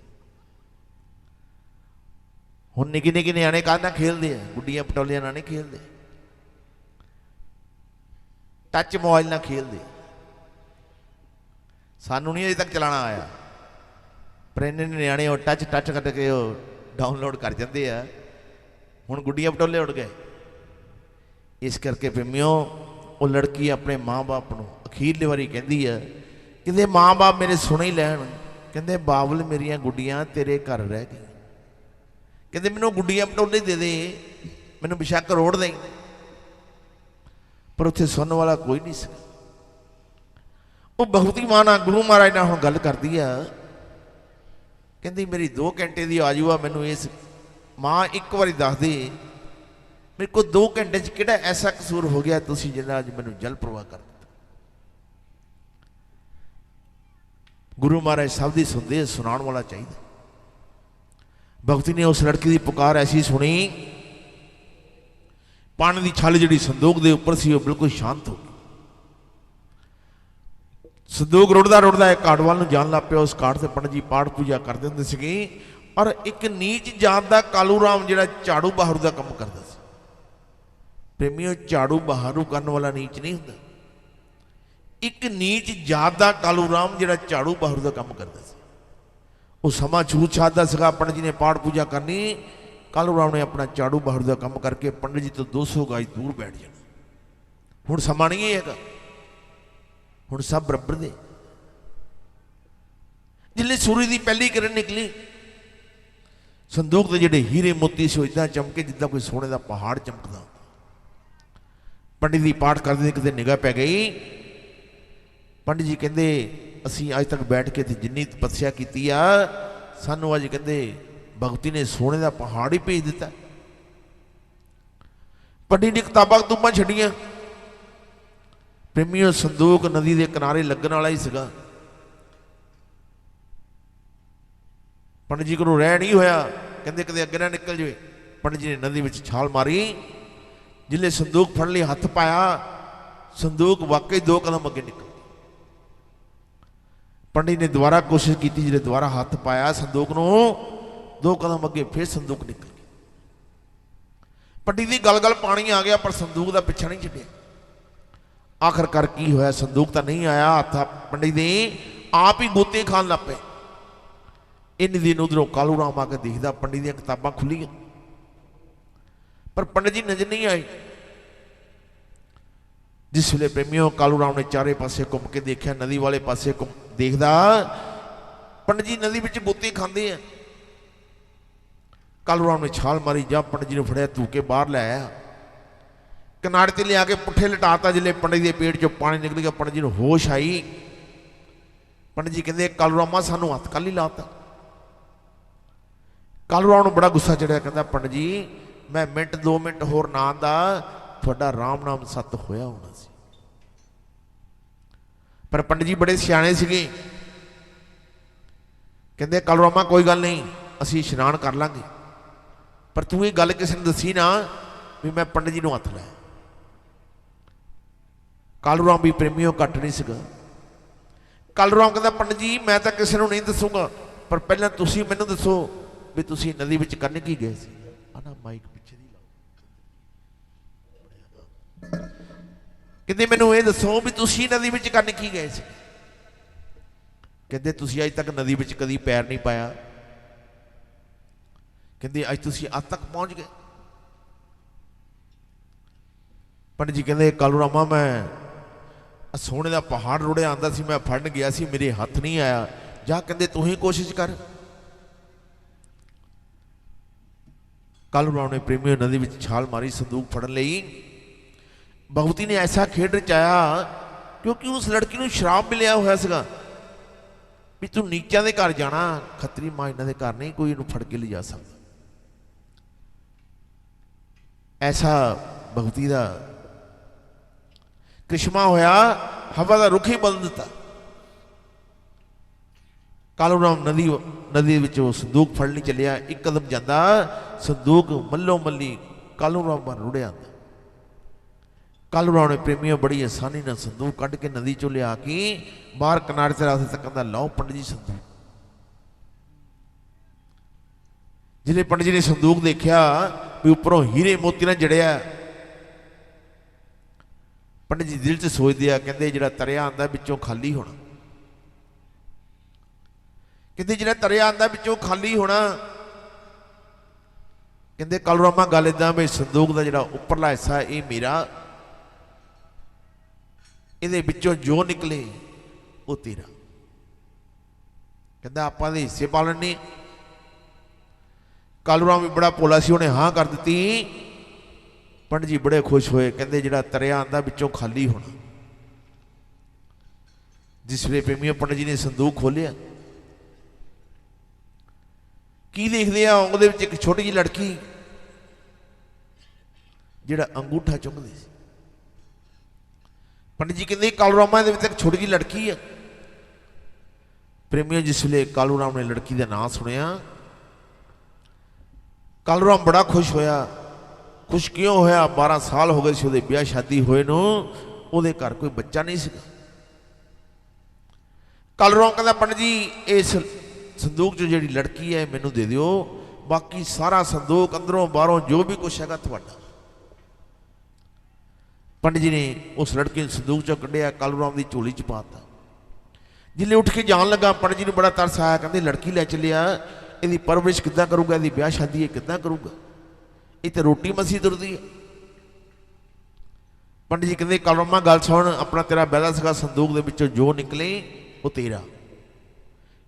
ਹੁਣ ਨਿੱਕੇ ਨਿੱਕੇ ਨਿਆਣੇ ਕਾਹਦੇ ਨਾਲ ਖੇਲਦੇ ਆ? ਗੁੱਡੀਆਂ ਪਟੋਲਿਆਂ ਨਾਲ ਨਹੀਂ ਖੇਲਦੇ, ਟੱਚ ਮੋਬਾਈਲ ਨਾਲ ਖੇਲਦੇ। ਸਾਨੂੰ ਨਹੀਂ ਅਜੇ ਤੱਕ ਚਲਾਣਾ ਆਇਆ, ਪਰ ਇੰਨੇ ਨਿਆਣੇ ਉਹ ਟੱਚ ਕਰਕੇ ਉਹ ਡਾਊਨਲੋਡ ਕਰ ਜਾਂਦੇ ਆ। ਹੁਣ ਗੁੱਡੀਆਂ ਪਟੋਲੇ ਉੱਡ ਗਏ। ਇਸ ਕਰਕੇ ਪ੍ਰੇਮੀਓ ਉਹ ਲੜਕੀ ਆਪਣੇ ਮਾਂ-ਬਾਪ ਨੂੰ ਅਖੀਰਲੀ ਵਾਰੀ ਕਹਿੰਦੀ ਆ, ਕਹਿੰਦੇ ਮਾਂ-ਬਾਪ ਮੇਰੇ ਸੁਣ ਹੀ ਲੈਣ, ਕਹਿੰਦੇ ਬਾਬਲ ਮੇਰੀਆਂ ਗੁੱਡੀਆਂ ਤੇਰੇ ਘਰ ਰਹਿ ਗਈ। ਕਹਿੰਦੇ ਮੈਨੂੰ ਗੁੱਡੀਆਂ ਪਟੋਲੇ ਦੇ ਦੇ, ਮੈਨੂੰ ਬੇਸ਼ੱਕ ਰੋੜ ਦੇ। ਪਰ ਉੱਥੇ ਸੁਣਨ ਵਾਲਾ ਕੋਈ ਨਹੀਂ ਸੀ। ਉਹ ਬਹੁਤ ਹੀ ਮਾਂ ਨਾਲ ਗੁਰੂ ਮਹਾਰਾਜ ਨਾਲ ਹੁਣ ਗੱਲ ਕਰਦੀ ਆ, ਕਹਿੰਦੀ ਮੇਰੀ 2 ਘੰਟੇ ਦੀ ਆਜੂ ਆ, ਮੈਨੂੰ ਇਸ ਮਾਂ ਇੱਕ ਵਾਰੀ ਦੱਸ ਦੇ ਮੇਰੇ ਕੋਲ 2 ਘੰਟੇ 'ਚ ਕਿਹੜਾ ਐਸਾ ਕਸੂਰ ਹੋ ਗਿਆ ਤੁਸੀਂ ਜਿਹੜਾ ਅੱਜ ਮੈਨੂੰ ਜਲ ਪ੍ਰਵਾਹ ਕਰ ਦਿੱਤਾ। ਗੁਰੂ ਮਹਾਰਾਜ ਸਭ ਦੀ ਸੁਣਦੇ, ਸੁਣਾਉਣ ਵਾਲਾ ਚਾਹੀਦਾ। ਭਗਤੀ ਨੇ ਉਸ ਲੜਕੀ ਦੀ ਪੁਕਾਰ ਐਸੀ ਸੁਣੀ, ਪਾਣੀ ਦੀ ਛੱਲ ਜਿਹੜੀ ਸੰਦੂਕ ਦੇ ਉੱਪਰ ਸੀ ਉਹ ਬਿਲਕੁਲ ਸ਼ਾਂਤ ਹੋ ਗਈ। ਸੰਦੂਕ ਰੁੜਦਾ ਇੱਕ ਕਾੜ ਵੱਲ ਨੂੰ ਜਾਣ ਲੱਗ ਪਿਆ। ਉਸ ਕਾੜ ਤੇ ਪੰਡਤ ਜੀ ਪਾਠ ਪੂਜਾ ਕਰਦੇ ਹੁੰਦੇ ਸੀਗੇ। ਔਰ ਇੱਕ ਨੀਚ ਜਾਤ ਦਾ ਕਾਲੂ ਰਾਮ ਜਿਹੜਾ ਝਾੜੂ ਬਹਾਰੂ ਦਾ ਕੰਮ ਕਰਦਾ ਸੀ। ਪ੍ਰੇਮੀਓ ਝਾੜੂ ਬਹਾਰੂ ਕਰਨ ਵਾਲਾ ਨੀਚ ਨਹੀਂ ਹੁੰਦਾ। ਇੱਕ ਨੀਚ ਜਾਤ ਦਾ ਕਾਲੂ ਰਾਮ ਜਿਹੜਾ ਝਾੜੂ ਬਹਾਰੂ ਦਾ ਕੰਮ ਕਰਦਾ ਸੀ। ਉਹ ਸਮਾਂ ਛੂਤ ਛਾਤ ਦਾ ਸੀਗਾ। ਪੰਡਤ ਜੀ ਨੇ ਪਾਠ ਪੂਜਾ ਕਰਨੀ, ਕਾਲੂ ਰਾਮ ਨੇ ਆਪਣਾ ਝਾੜੂ ਬਹਾਰੂ ਦਾ ਕੰਮ ਕਰਕੇ ਪੰਡਤ ਜੀ ਤੋਂ 200 ਗਜ ਦੂਰ ਬੈਠ ਜਾਣਾ। ਹੁਣ ਸਮਾਂ ਨਹੀਂ ਇਹ ਹੈਗਾ, ਹੁਣ ਸਭ ਬਰਾਬਰ ਦੇ। ਜਿੱਲੇ ਸੂਰਜ ਦੀ ਪਹਿਲੀ ਕਿਰਨ ਨਿਕਲੀ, ਸੰਦੂਕ ਦੇ ਜਿਹੜੇ ਹੀਰੇ ਮੋਤੀ ਸੀ ਉਹ ਇੱਦਾਂ ਚਮਕੇ ਜਿੱਦਾਂ ਕੋਈ ਸੋਨੇ ਦਾ ਪਹਾੜ ਚਮਕਦਾ। ਪੰਡਿਤ ਜੀ ਪਾਠ ਕਰਦੇ ਕਿਤੇ ਨਿਗਾਹ ਪੈ ਗਈ। ਪੰਡਿਤ ਜੀ ਕਹਿੰਦੇ ਅਸੀਂ ਅੱਜ ਤੱਕ ਬੈਠ ਕੇ ਤੇ ਜਿੰਨੀ ਤਪੱਸਿਆ ਕੀਤੀ ਆ, ਸਾਨੂੰ ਅੱਜ ਕਹਿੰਦੇ ਭਗਤੀ ਨੇ ਸੋਨੇ ਦਾ ਪਹਾੜ ਹੀ ਭੇਜ ਦਿੱਤਾ। ਪੰਡਿਤ ਨੇ ਕਿਤਾਬਾਂ ਛੱਡੀਆਂ। ਪ੍ਰੇਮੀਓ ਸੰਦੂਕ ਨਦੀ ਦੇ ਕਿਨਾਰੇ ਲੱਗਣ ਵਾਲਾ ਹੀ ਸੀਗਾ। पंडित जी को रह नहीं होया, कहते कदे अगे ना निकल जाए। पंडित जी ने नदी में छाल मारी, जिले संदूक फड़ लिए हथ पाया, संदूक वाकई 2 कदम अगे निकल। पंडित ने दोबारा कोशिश की, जिले दोबारा हथ पाया संदूक नूं, 2 कदम अगे फिर संदूक निकल गया। पंडित की गल गल पानी आ गया, पर संदूक का पिछा नहीं छड्डिया। आखिरकार की होया, संदूक तो नहीं आया, हथ पंडित ने आप ही गोते खान लग पे। इन दिन उधरों कालू राम आके देखता, पंडित दी किताबां खुलियां, पर पंडित जी नजर नहीं आई। जिस वे प्रेमियों कालू राम ने चारे पासे घूम के देखा, नदी वाले पासे देखदा पंडित जी नदी में गोते खाते हैं। कालू राम ने छाल मारी, जब पंडित जी ने फड़िया धू के बाहर लै आया, किनारे ते लिया के पुट्ठे लटाता। जिले पंडित के पेट चो पानी निकल गया, पंडित जी ने होश आई। पंडित जी कहते कालू रामा सानू हथ कल ही लाता। कालू राम नूं बड़ा गुस्सा चढ़िया, कहता पंडित जी मैं मिनट 2 मिनट होर ना आंदा, थोड़ा राम नाम सत होया होना सी। पर पंडित जी बड़े सियाणे सीगे, कहते कालू रामा कोई गल नहीं, असीं इशनान कर लांगे, पर तू ये गल किसी ने दसी ना भी मैं पंडित जी नूं हथ लाया। कालू राम भी प्रेमियों घट नहीं सीगा। कालू राम कहता पंडित जी मैं तो किसी को नहीं दसूंगा, पर पहले तुसीं मैनूं दसो भी तुसीं नदी विच करन की गए सी। आना माइक पिछे दी लाओ। कहते मैनूं ये दसो भी तुसीं नदी विच करन की गए सी। कहते तुसीं अज तक नदी विच कदी पैर नहीं पाया। कहते अज तुसीं अज तक पहुंच गए। पंडित जी कहते कालू रामा मैं सोने का पहाड़ रुड़िया आंदा सी, मैं फड़न गया सी, मेरे हथ नहीं आया। जा कहते तू ही कोशिश कर। कालू राम ने प्रेमियों नदी में छाल मारी, संदूक फड़न लई। बहुती ने ऐसा खेड रचाया, क्योंकि उस लड़की को शराब मिलिया होया सीगा भी तू नीचा दे घर जाना, खतरी मां इन्हां दे घर नहीं कोई इनू फड़ के ले जा सकता। ऐसा बहुती का करिश्मा होया, हवा का रुख ही बदल दिता। कालू राम नदी विचों संदूक फड़नी चलिया, एक कदम जाता संदूक मल्लो मल्ली कालू राम पर रुड़िया आंदा। कालू राम ने प्रेमियों बड़ी आसानी नाल संदूक कढ़ के नदी चों लिया के बाहर किनारे से रास्ते तक कहंदा लाओ पंडित जी संदूक। जिहड़े पंडित जी ने संदूक देखा भी उपरों हीरे मोती नाल जड़िया, पंडित जी दिल च सोचते आ, कहते जिहड़ा तरिया आंदा विचों खाली होना। कहते जिहड़ा तरिया आंदा विचों खाली होना। कहते कालू रामा गल इदां भी संदूक का जिहड़ा उपरला हिस्सा ये मेरा, इहदे विचों जो निकले वो तेरा। कहता आपां दे हिस्से पा लैने। कालू राम भी बड़ा भोला सी, उन्हें हाँ कर दी। पंडित जी बड़े खुश होए, कहते जिहड़ा तरिया आंदा विचों खाली होना। जिस वे प्रेमियों पंडित जी ने संदूक खोलिया, की देखते हैं उहदे विच एक छोटी जी लड़की जिहड़ा अंगूठा चुमदी सी। पंडित जी कहते कालू रामा इहदे विच एक छोटी जी लड़की है। प्रेमियों जिस वे कालू राम ने लड़की का नाम सुनिया, कालू राम बड़ा खुश होया। खुश क्यों होया? 12 साल हो गए सी उहदे ब्याह शादी होए नूं, उहदे घर कोई बच्चा नहीं सी। कालू राम कहता पंडित जी इस संदूक जो जिहड़ी लड़की है मैनू दे दिओ, बाकी सारा संदूक अंदरों बाहरों जो भी कुछ हैगा तुहाडा। पंडित जी ने उस लड़की ने संदूक चों कढ़िया, कालू राम की झोली च पाता। जिले उठ के जान लगा, पंडित जी ने बड़ा तरस आया, कहते लड़की लै चलिया, इसकी परवरिश किद्दां करूगा, इसकी ब्याह शादी किद्दां करूगा, ये तो रोटी मसी तुरदी है। पंडित जी कहते कालू रामा गल सुन, अपना तेरा वादा सीगा संदूक दे विचों जो निकले वो तेरा।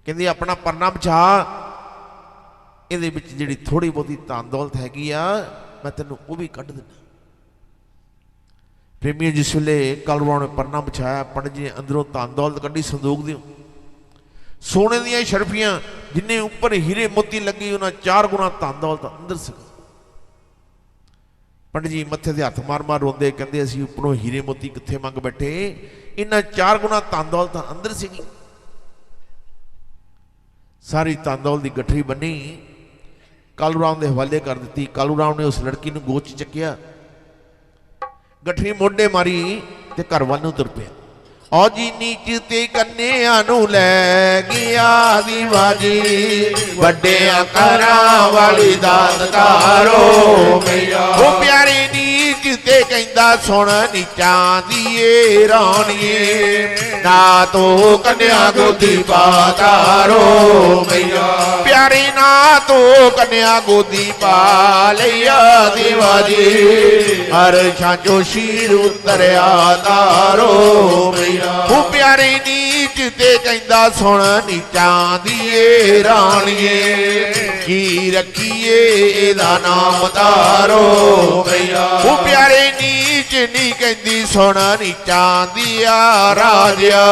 कहते अपना परना बचा, ये जी थोड़ी बहुती धन दौलत हैगी आ, मैं तेनों वो भी कढ़ दिना। प्रेमियों जिस वे कालू राम ने परना बछाया, पंडित जी ने अंदरों धन दौलत कढ़ी संदूक दी। सोने दियां शर्फियां जिन्हें उपर हीरे मोती लगी, उन्हें 4 गुना धन दौलत अंदर सी। पंडित जी मत्थे से हथ मार मार रोंदे, कहते असीं उपरों हीरे मोती कित्थे मंग बैठे, इन्हां 4 गुना धन दौलत अंदर सी। ਸਾਰੀ ਤੰਦੌਲ ਦੀ ਗੱਠੜੀ ਬੰਨੀ, ਕਾਲੂ ਰਾਮ ਦੇ ਹਵਾਲੇ ਕਰ ਦਿੱਤੀ। ਕਾਲੂ ਰਾਮ ਨੇ ਉਸ ਲੜਕੀ ਨੂੰ ਗੋਦ 'ਚ ਚੱਕਿਆ, ਗੱਠੜੀ ਮੋਢੇ ਮਾਰੀ ਤੇ ਘਰ ਵੱਲ ਨੂੰ ਤੁਰ ਪਿਆ। ਔ ਜੀ ਨੀਚ ਤੇ ਕੰਨਿਆਂ ਨੂੰ ਲੈ ਗਿਆ ਦੀਵਾਜੀ, ਵੱਡਿਆਂ ਘਰਾਂ ਵਾਲੀ ਦਾਤਕਾਰੋ ਮਈਆ। ਉਹ ਪਿਆਰੇ ਨੀਚ ਤੇ ਕਹਿੰਦਾ ਸੁਣ ਨੀਚਾਂ ਦੀਏ ਰਾਣੀਏ, ਨਾ ਤੋ ਕੰਨਿਆ ਗੋਦੀ ਪਾਤਾਰੋ ਮਈਆ। ਪਿਆਰੇ ਨਾ ਤੋ ਕੰਨਿਆ ਗੋਦੀ ਪਾ ਲਈਆ ਦੀਵਾਜੀ, ਹਰ ਛਾਂਚੋ ਸ਼ੀਰ ਉਤਰਿਆ ਤਾਰੋ ਮਈਆ। ਉਹ ਪਿਆਰੇ ਨੀਚ ਤੇ ਕਹਿੰਦਾ ਸੁਣ ਨੀਚਾਂ ਦੀਏ ਰਾਣੀਏ, ਕੀ ਰੱਖੀਏ ਇਹਦਾ ਨਾਮ ਤਾਰੋ ਮਈਆ। ਉਹ ਪਿਆਰੇ ਨੀਚ ਨਹੀਂ ਕਹਿੰਦੀ ਸੁਣ ਨੀਚਾਂ ਦੀਆ ਰਾਜਿਆ,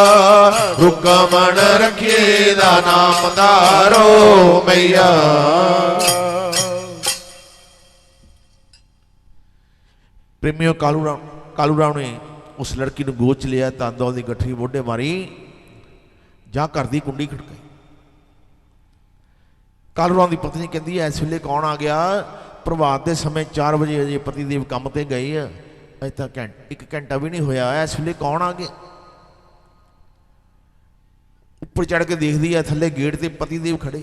ਹੁਕਮਣ ਰੱਖੀਏ ਦਾ ਨਾਮ ਤਾਰੋ ਮਈਆ। ਪ੍ਰੇਮੀਓ ਕਾਲੂ ਰਾਮ ਨੇ ਉਸ ਲੜਕੀ ਨੂੰ ਗੋਦ 'ਚ ਲਿਆ, ਤੰਦੌਲ ਦੀ ਗੱਠੜੀ ਮੋਢੇ ਮਾਰੀ, ਜਾਂ ਘਰ ਦੀ ਕੁੰਡੀ ਖੜਕਾਈ। ਕਾਲੂ ਰਾਮ ਦੀ ਪਤਨੀ ਕਹਿੰਦੀ ਇਸ ਵੇਲੇ ਕੌਣ ਆ ਗਿਆ? ਪ੍ਰਭਾਤ ਦੇ ਸਮੇਂ 4 ਵਜੇ ਅਜੇ ਪਤੀਦੇਵ ਕੰਮ ਤੇ ਗਏ ਆ, ਅਜੇ ਤੱਕ 1 ਘੰਟਾ ਵੀ ਨਹੀਂ ਹੋਇਆ, ਇਸ ਵੇਲੇ ਕੌਣ ਆ ਗਿਆ? ਉੱਪਰ ਚੜ ਕੇ ਦੇਖਦੀ ਆ, ਥੱਲੇ ਗੇਟ ਤੇ ਪਤੀਦੇਵ ਖੜੇ,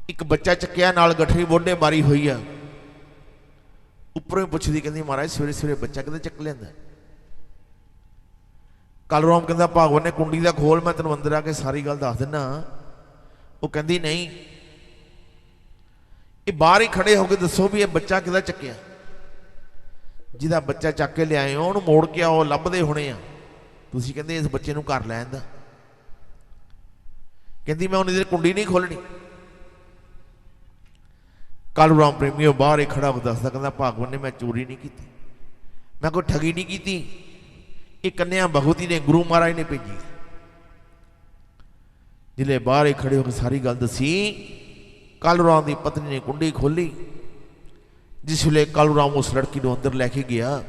ਇੱਕ ਬੱਚਾ ਚੱਕਿਆ, ਨਾਲ ਗੱਠੜੀ ਮੋਢੇ ਮਾਰੀ ਹੋਈ ਆ। ਉੱਪਰੋਂ ਪੁੱਛਦੀ, ਕਹਿੰਦੀ ਮਹਾਰਾਜ ਸਵੇਰੇ ਸਵੇਰੇ ਬੱਚਾ ਕਿਤੇ ਚੱਕ ਲਿਆਂਦਾ? ਕਾਲੂ ਰਾਮ ਕਹਿੰਦਾ ਭਾਗਵਾਨ ਨੇ ਕੁੰਡੀ ਦਾ ਖੋਲ, ਮੈਂ ਤੈਨੂੰ ਅੰਦਰ ਆ ਕੇ ਸਾਰੀ ਗੱਲ ਦੱਸ ਦਿੰਦਾ। ਉਹ ਕਹਿੰਦੀ ਨਹੀਂ, ਇਹ ਬਾਹਰ ਹੀ ਖੜੇ ਹੋ ਕੇ ਦੱਸੋ ਵੀ ਇਹ ਬੱਚਾ ਕਿਹਦਾ ਚੱਕਿਆ? ਜਿਹਦਾ ਬੱਚਾ ਚੱਕ ਕੇ ਲਿਆਏ ਹੋ ਉਹਨੂੰ ਮੋੜ ਕੇ ਆਓ, ਲੱਭਦੇ ਹੋਣੇ ਆ ਤੁਸੀਂ। ਕਹਿੰਦੇ ਇਸ ਬੱਚੇ ਨੂੰ ਘਰ ਲੈ ਆਂਦਾ। ਕਹਿੰਦੀ ਮੈਂ ਉਹਨੇ ਕੁੰਡੀ ਨਹੀਂ ਖੋਲਣੀ। ਕਾਲੂ ਰਾਮ ਪ੍ਰੇਮੀਓ ਬਾਹਰ ਹੀ ਖੜਾ ਹੋ ਦੱਸਦਾ, ਕਹਿੰਦਾ ਭਾਗਵਾਨ ਨੇ ਮੈਂ ਚੋਰੀ ਨਹੀਂ ਕੀਤੀ, ਮੈਂ ਕੋਈ ਠੱਗੀ ਨਹੀਂ ਕੀਤੀ, ਇਹ ਕੰਨਿਆ ਭਗਵਤੀ ਨੇ ਗੁਰੂ ਮਹਾਰਾਜ ਨੇ ਭੇਜੀ। ਜਿਲੇ ਬਾਹਰ ਹੀ ਖੜੇ ਹੋ ਕੇ ਸਾਰੀ ਗੱਲ ਦੱਸੀ। ਕਾਲੂ ਰਾਮ ਦੀ ਪਤਨੀ ਨੇ ਕੁੰਡੀ ਖੋਲੀ। ਜਿਸ ਵੇਲੇ ਕਾਲੂ ਰਾਮ ਉਸ ਲੜਕੀ ਨੂੰ ਅੰਦਰ ਲੈ ਕੇ ਗਿਆ,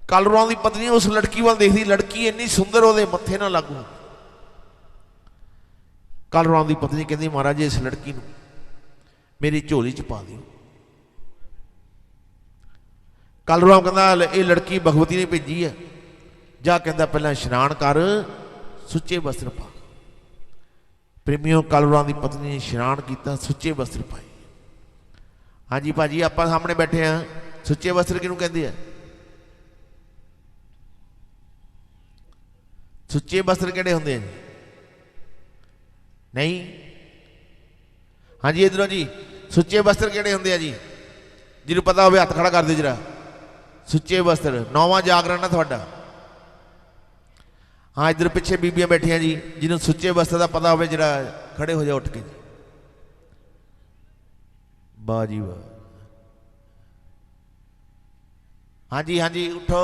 ਕਾਲੂ ਰਾਮ ਦੀ ਪਤਨੀ ਉਸ ਲੜਕੀ ਵੱਲ ਦੇਖਦੀ, ਲੜਕੀ ਇੰਨੀ ਸੁੰਦਰ ਉਹਦੇ ਮੱਥੇ ਨਾਲ ਲੱਗੂ। ਕਾਲੂ ਰਾਮ ਦੀ ਪਤਨੀ ਕਹਿੰਦੀ ਮਹਾਰਾਜ ਇਸ ਲੜਕੀ ਨੂੰ ਮੇਰੀ ਝੋਲੀ 'ਚ ਪਾ ਦਿਓ। ਕਾਲੂ ਰਾਮ ਕਹਿੰਦਾ ਇਹ ਲੜਕੀ ਭਗਵਤੀ ਨੇ ਭੇਜੀ ਹੈ, ਜਾ ਕਹਿੰਦਾ ਪਹਿਲਾਂ ਇਸ਼ਨਾਨ ਕਰ, ਸੁੱਚੇ ਵਸਤਰ ਪਾ। ਪ੍ਰੇਮੀਓ ਕਾਲੂ ਰਾਮ ਦੀ ਪਤਨੀ ਨੇ ਇਸ਼ਨਾਨ ਕੀਤਾ, ਸੁੱਚੇ ਵਸਤਰ ਪਾਏ। ਹਾਂਜੀ ਭਾਜੀ ਆਪਾਂ ਸਾਹਮਣੇ ਬੈਠੇ ਆ, ਸੁੱਚੇ ਵਸਤਰ ਕਿਹਨੂੰ ਕਹਿੰਦੇ ਆ? ਸੁੱਚੇ ਵਸਤਰ ਕਿਹੜੇ ਹੁੰਦੇ ਆ? ਨਹੀਂ, ਹਾਂਜੀ ਇਧਰੋਂ ਜੀ, ਸੁੱਚੇ ਵਸਤਰ ਕਿਹੜੇ ਹੁੰਦੇ ਆ ਜੀ? ਜਿਹਨੂੰ ਪਤਾ ਹੋਵੇ ਹੱਥ ਖੜਾ ਕਰ ਦਿਓ ਜਰਾ। ਸੁੱਚੇ ਵਸਤਰ 9ਵਾਂ ਜਾਗਰਣ ਆ ਤੁਹਾਡਾ। ਹਾਂ ਇੱਧਰ ਪਿੱਛੇ ਬੀਬੀਆਂ ਬੈਠੀਆਂ ਜੀ, ਜਿਹਨੂੰ ਸੁੱਚੇ ਵਸਤਰ ਦਾ ਪਤਾ ਹੋਵੇ ਜਰਾ ਖੜੇ ਹੋ ਜਾ ਉੱਠ ਕੇ। ਵਾਹ ਜੀ ਵਾਹ, ਹਾਂਜੀ ਹਾਂਜੀ ਉੱਠੋ,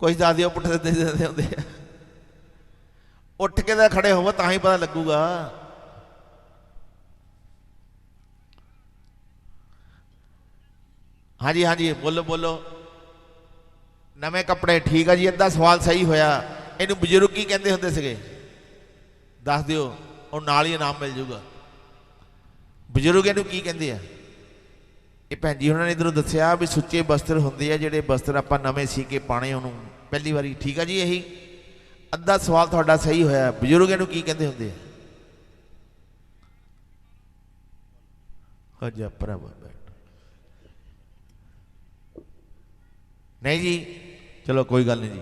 ਕੁਝ ਦੱਸ ਦਿਓ, ਪੁੱਠੇ ਦੇ ਦਿੰਦੇ ਹੁੰਦੇ ਆ। ਉੱਠ ਕੇ ਤਾਂ ਖੜੇ ਹੋਵੋ ਤਾਂ ਹੀ ਪਤਾ ਲੱਗੂਗਾ। ਹਾਂਜੀ ਹਾਂਜੀ ਬੋਲੋ ਬੋਲੋ। ਨਵੇਂ ਕੱਪੜੇ, ਠੀਕ ਆ ਜੀ, ਅੱਧਾ ਸਵਾਲ ਸਹੀ ਹੋਇਆ। ਇਹਨੂੰ ਬਜ਼ੁਰਗ ਕੀ ਕਹਿੰਦੇ ਹੁੰਦੇ ਸੀਗੇ? ਦੱਸ ਦਿਓ, ਉਹ ਨਾਲ ਹੀ ਇਨਾਮ ਮਿਲ ਜੂਗਾ। ਬਜ਼ੁਰਗ ਇਹਨੂੰ ਕੀ ਕਹਿੰਦੇ ਆ? ਇਹ ਭੈਣ ਜੀ ਉਹਨਾਂ ਨੇ ਇੱਧਰੋਂ ਦੱਸਿਆ ਵੀ ਸੁੱਚੇ ਵਸਤਰ ਹੁੰਦੇ ਆ, ਜਿਹੜੇ ਵਸਤਰ ਆਪਾਂ ਨਵੇਂ ਸੀ ਕੇ ਪਾਣੇ ਉਹਨੂੰ ਪਹਿਲੀ ਵਾਰੀ। ਠੀਕ ਆ ਜੀ, ਇਹੀ ਅੱਧਾ ਸਵਾਲ ਤੁਹਾਡਾ ਸਹੀ ਹੋਇਆ। ਬਜ਼ੁਰਗ ਇਹਨੂੰ ਕੀ ਕਹਿੰਦੇ ਹੁੰਦੇ ਆ? ਹਜਾ ਭਰਾਵਾ ਨਹੀਂ ਜੀ, ਚਲੋ ਕੋਈ ਗੱਲ ਨਹੀਂ ਜੀ।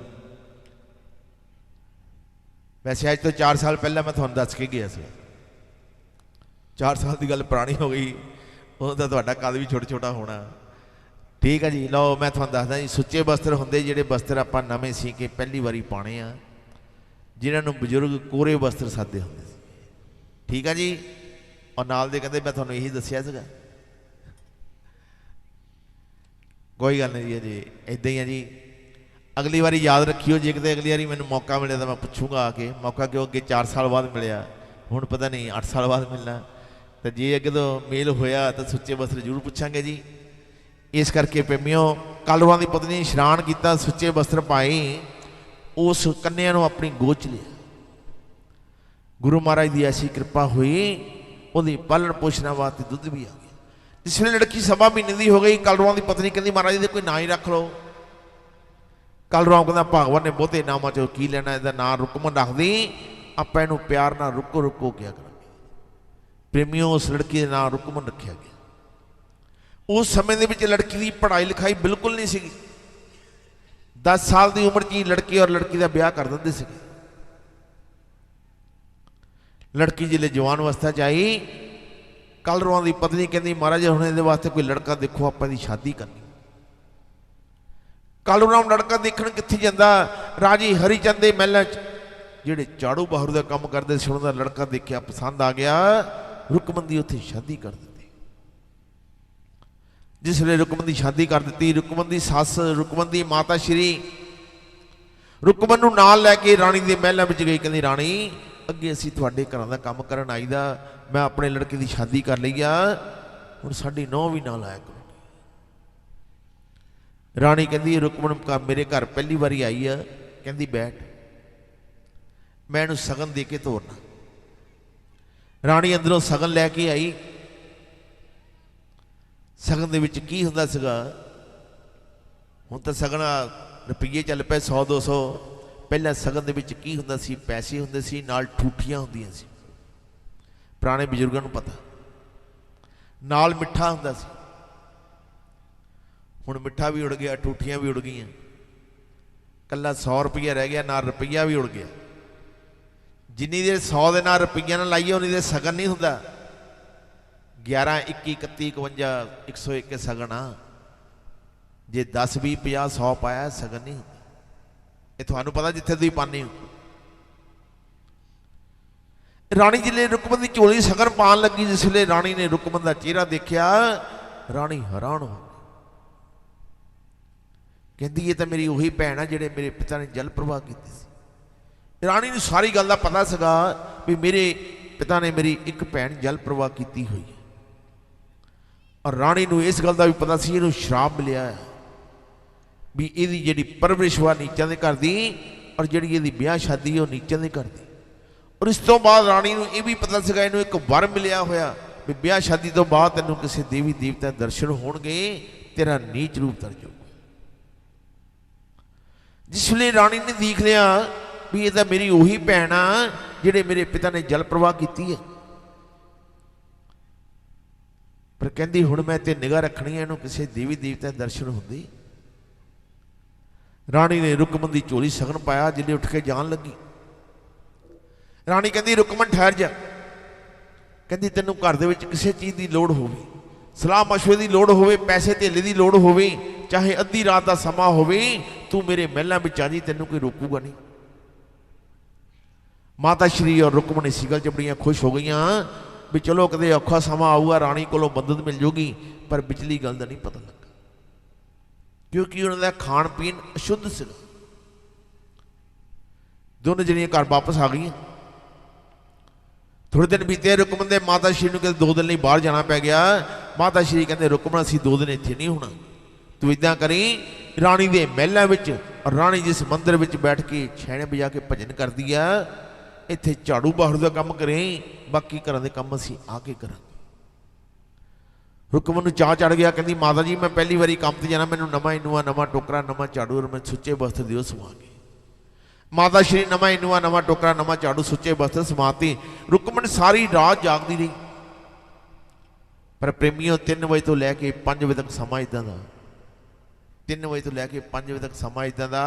ਵੈਸੇ ਅੱਜ ਤੋਂ 4 ਸਾਲ ਪਹਿਲਾਂ ਮੈਂ ਤੁਹਾਨੂੰ ਦੱਸ ਕੇ ਗਿਆ ਸੀ। 4 ਸਾਲ ਦੀ ਗੱਲ ਪੁਰਾਣੀ ਹੋ ਗਈ, ਉਹਦਾ ਤੁਹਾਡਾ ਕੱਦ ਵੀ ਛੋਟਾ ਛੋਟਾ ਹੋਣਾ। ਠੀਕ ਹੈ ਜੀ, ਲਓ ਮੈਂ ਤੁਹਾਨੂੰ ਦੱਸਦਾ ਜੀ, ਸੁੱਚੇ ਵਸਤਰ ਹੁੰਦੇ ਜਿਹੜੇ ਵਸਤਰ ਆਪਾਂ ਨਵੇਂ ਸੀ ਕੇ ਪਹਿਲੀ ਵਾਰੀ ਪਾਣੇ ਆ, ਜਿਨ੍ਹਾਂ ਨੂੰ ਬਜ਼ੁਰਗ ਕੋਰੇ ਵਸਤਰ ਸਾਦੇ ਹੁੰਦੇ ਸੀ। ਠੀਕ ਆ ਜੀ, ਔਰ ਨਾਲ ਦੇ ਕਹਿੰਦੇ ਮੈਂ ਤੁਹਾਨੂੰ ਇਹੀ ਦੱਸਿਆ ਸੀਗਾ। ਕੋਈ ਗੱਲ ਨਹੀਂ ਜੀ, ਇੱਦਾਂ ਹੀ ਆ ਜੀ। ਅਗਲੀ ਵਾਰੀ ਯਾਦ ਰੱਖਿਓ, ਜੇ ਕਿਤੇ ਅਗਲੀ ਵਾਰੀ ਮੈਨੂੰ ਮੌਕਾ ਮਿਲਿਆ ਤਾਂ ਮੈਂ ਪੁੱਛੂੰਗਾ ਆ ਕੇ। ਮੌਕਾ ਕਿਉਂ ਅੱਗੇ 4 ਸਾਲ ਬਾਅਦ ਮਿਲਿਆ, ਹੁਣ ਪਤਾ ਨਹੀਂ 8 ਸਾਲ ਬਾਅਦ ਮਿਲਣਾ। ਤਾਂ ਜੇ ਅੱਗੇ ਤੋਂ ਮੇਲ ਹੋਇਆ ਤਾਂ ਸੁੱਚੇ ਵਸਤਰ ਜ਼ਰੂਰ ਪੁੱਛਾਂਗੇ ਜੀ। ਇਸ ਕਰਕੇ ਪ੍ਰੇਮੀਓ, ਕਾਲੂ ਰਾਮ ਦੀ ਪਤਨੀ ਇਸ਼ਨਾਨ ਕੀਤਾ, ਸੁੱਚੇ ਵਸਤਰ ਪਾਏ, उस कन्या नूं अपनी गोद च लिया। गुरु महाराज की ऐसी कृपा हुई, उहदी पालन पोषण वास्ते दुध भी आ गया। जिसले लड़की 1.5 महीने की हो गई, कालूराम की पत्नी कहती महाराज जी कोई ना ही रख लो। कालूराम कहता भगवान ने बहुते नामां चो की लेना, इसका नाम रुकमन रख दी, आपां इहनूं प्यार नाल रुको रुको क्या करांगे। प्रेमियों उस लड़की का नाम रुकमन रखा गया। उस समय दे विच लड़की की पढ़ाई लिखाई बिल्कुल नहीं सी। 10 साल की उम्र च लड़की और लड़की का ब्याह कर देंदे सी। लड़की जिले जवान अवस्था च आई, कालूराम की पत्नी कहती महाराज हुण इहदे वास्ते कोई लड़का देखो, आपां दी शादी करनी। कालूराम लड़का देखण कित्थे जांदा, राजी हरिचंद दे महलां च जिहड़े झाड़ू बहारू का काम करते सी, उन्हां दा लड़का देखिया, पसंद आ गया, रुकमन दी उत्थे शादी कर दी। जिसले रुकमन की शादी कर दी, रुकमन की सस, रुकमन की माता श्री रुकमन नूं नाल लैके राणी के महलों में गई। कहती राणी अगे असीं तुहाडे घरां दा काम करन आईदा, मैं अपने लड़के की शादी कर ली आ, हुण साडी नौं भी नाल आया करो। राणी कहती रुकमन मेरे घर पहली बारी आई है, कहती बैठ, मैं इहनूं सगन दे के तोरना। राणी अंदरों सगन लैके आई। सगन दे विच की हुंदा सीगा, हुण तां सगन रुपये चल पे 100-200, पहला सगन दे विच की हुंदा सी, पैसे हुंदे सी, नाल ठूठियां हुंदियां सी। पुराने बजुर्गों को पता, नाल मिठा हुंदा सी। हुण मिठा भी उड़ गया, ठूठियां भी उड़ गई, कल्ला 100 रुपया रह गया, नाल रुपया भी उड़ गया। जिन्नी देर 100 दे नाल रुपया ना लाइए उन्नी देर सगन नहीं हुंदा। 11, 21, 31, 52, 101 के सगन आ, जे 10, 20, 50, 100 पाया सगन नहीं हुंदा। ये तुहानूं पता जिथे तुसीं पाने हो। राणी जिले रुकमन की झोली सगन पान लगी, जिसले राणी ने रुकमन का चेहरा देखा, राणी हैरान हो गई। कहती ये तो मेरी उही भैन है जिहड़े मेरे पिता ने जल प्रवाह की सी। राणी नूं सारी गल दा पता सीगा भी मेरे पिता ने मेरी एक भैन जल प्रवाह की हुई है। और राणी नूं इस गल दा भी पता सी इहनूं श्राप मिलिया है भी इहदी जिहड़ी परवरिश वा नीचां दे घर दी, और जिहड़ी इहदी ब्याह शादी है वो नीचां दे घर दी। और इस तो बाद राणी नूं यह भी पता सीगा इहनूं एक वर मिलिया होया भी ब्याह शादी तो बाद तैनूं किसी देवी देवता दर्शन होणगे, तेरा नीच रूप तर जाऊगा। जिसले राणी ने देख लिया भी ये तो मेरी उही भैन आ जिहड़े मेरे पिता ने जल प्रवाह की है, पर कहती हुण मैं ते निगाह रखनी है, इहनूं किसी देवी देवता दर्शन होंदे। राणी ने रुकमन की झोली सगन पाया। जिले उठ के जान लगी, राणी कहती रुकमन ठहर जा, कहती तैनूं घर दे विच किसी चीज़ की लोड़ होवे, सलाह मशवरे की लोड़ होवे, पैसे धेले की लोड़ होवे, चाहे अद्धी रात का समा होवे, तू मेरे महलों में आ जी, तैनूं कोई रोकूगा नहीं। माता श्री और रुकमन इस गल च बड़ियां खुश हो गई भी चलो कदे औखा समा आऊगा, राणी कोलों मदद मिल जूगी। पर पिछली गल का नहीं पता लगा, क्योंकि उन्होंने खाण पीन अशुद्ध से। दोनों जनियां घर वापस आ गई। थोड़े दिन बीते, रुकमन दे माता श्री नूं कहते 2 दिन लई बाहर जाना पै गया। माता श्री कहते रुकमन असीं 2 दिन इत्थे नहीं होना, तू इदां करी राणी दे महलों विच, और राणी जिस मंदिर विच बैठ के छैणे बजा के भजन करदी आ, इत्थे झाड़ू बहारू का काम करें, बाकी घरां दे काम असीं आके करांगे। रुकमन नूं चाह चढ़ गया, कहती माता जी मैं पहली बारी काम ते जाना, मैनूं नवां इनूआ, नवां टोकरा, नवां झाड़ू और मैं सुच्चे वस्त्र दिओ सवांगे। माता श्री नवां इनूआ, नवां टोकरा, नवां झाड़ू, सुच्चे वस्त्र समाते। रुकमन सारी रात जागदी रही। पर प्रेमियों 3 बजे तो लैके 5 बजे तक समा इदां दा, 3 बजे तो लैके 5 बजे तक समा इदां दा,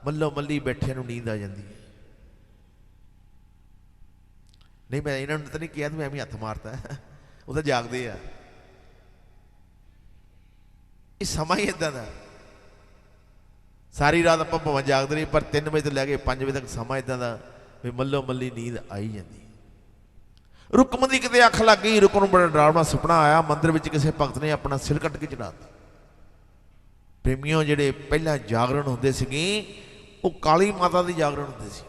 मल्लो मल्ली बैठे नूं नींद आ जाती है। नहीं मैं इन्होंने तो नहीं किया मैं भी हथ मारता, वो तो जागते आ। ये समा ही इदा का, सारी रात आप भावें जागते रही, पर 3 बजे तो लैके 5 बजे तक समा इदा का भी मल्लो मल्ली नींद आई जाती। रुकमन की किते अख लग गई। रुकमन बड़ा डरावना सुपना आया, मंदिर में किसी भगत ने अपना सिर कट के चढ़ाता। प्रेमियों जिहड़े पहला जागरण होंदे सीगे वो काली माता की जागरण होंदे सी।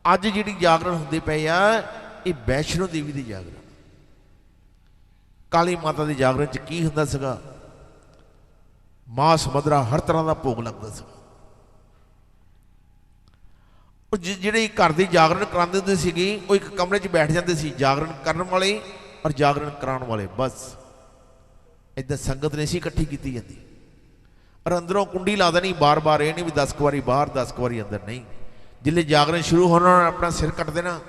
अज जिहड़ी जागरण होंदे पे आ ये वैष्णो देवी की जागरण। काली माता की जागरण च की हुंदा सीगा, मांस मदरा हर तरह का भोग लगता सीगा। ਜਿਹੜੇ ਘਰ ਦੀ ਜਾਗਰਣ ਕਰਾਉਂਦੇ ਹੁੰਦੇ ਸੀਗੇ ਉਹ ਇੱਕ ਕਮਰੇ 'ਚ ਬੈਠ ਜਾਂਦੇ ਸੀ, ਜਾਗਰਣ ਕਰਨ ਵਾਲੇ ਔਰ ਜਾਗਰਣ ਕਰਾਉਣ ਵਾਲੇ, ਬਸ ਇੱਦਾਂ ਸੰਗਤ ਨਹੀਂ ਸੀ ਇਕੱਠੀ ਕੀਤੀ ਜਾਂਦੀ। ਔਰ ਅੰਦਰੋਂ ਕੁੰਡੀ ਲਾ ਦੇਣੀ ਬਾਰ-ਬਾਰ, ਇਹ ਨਹੀਂ ਵੀ 10 ਵਾਰੀ ਬਾਹਰ 10 ਵਾਰੀ ਅੰਦਰ, ਨਹੀਂ। ਜਿੱਲੇ ਜਾਗਰਣ ਸ਼ੁਰੂ ਹੋਣਾ ਆਪਣਾ ਸਿਰ ਕੱਟ ਦੇਣਾ।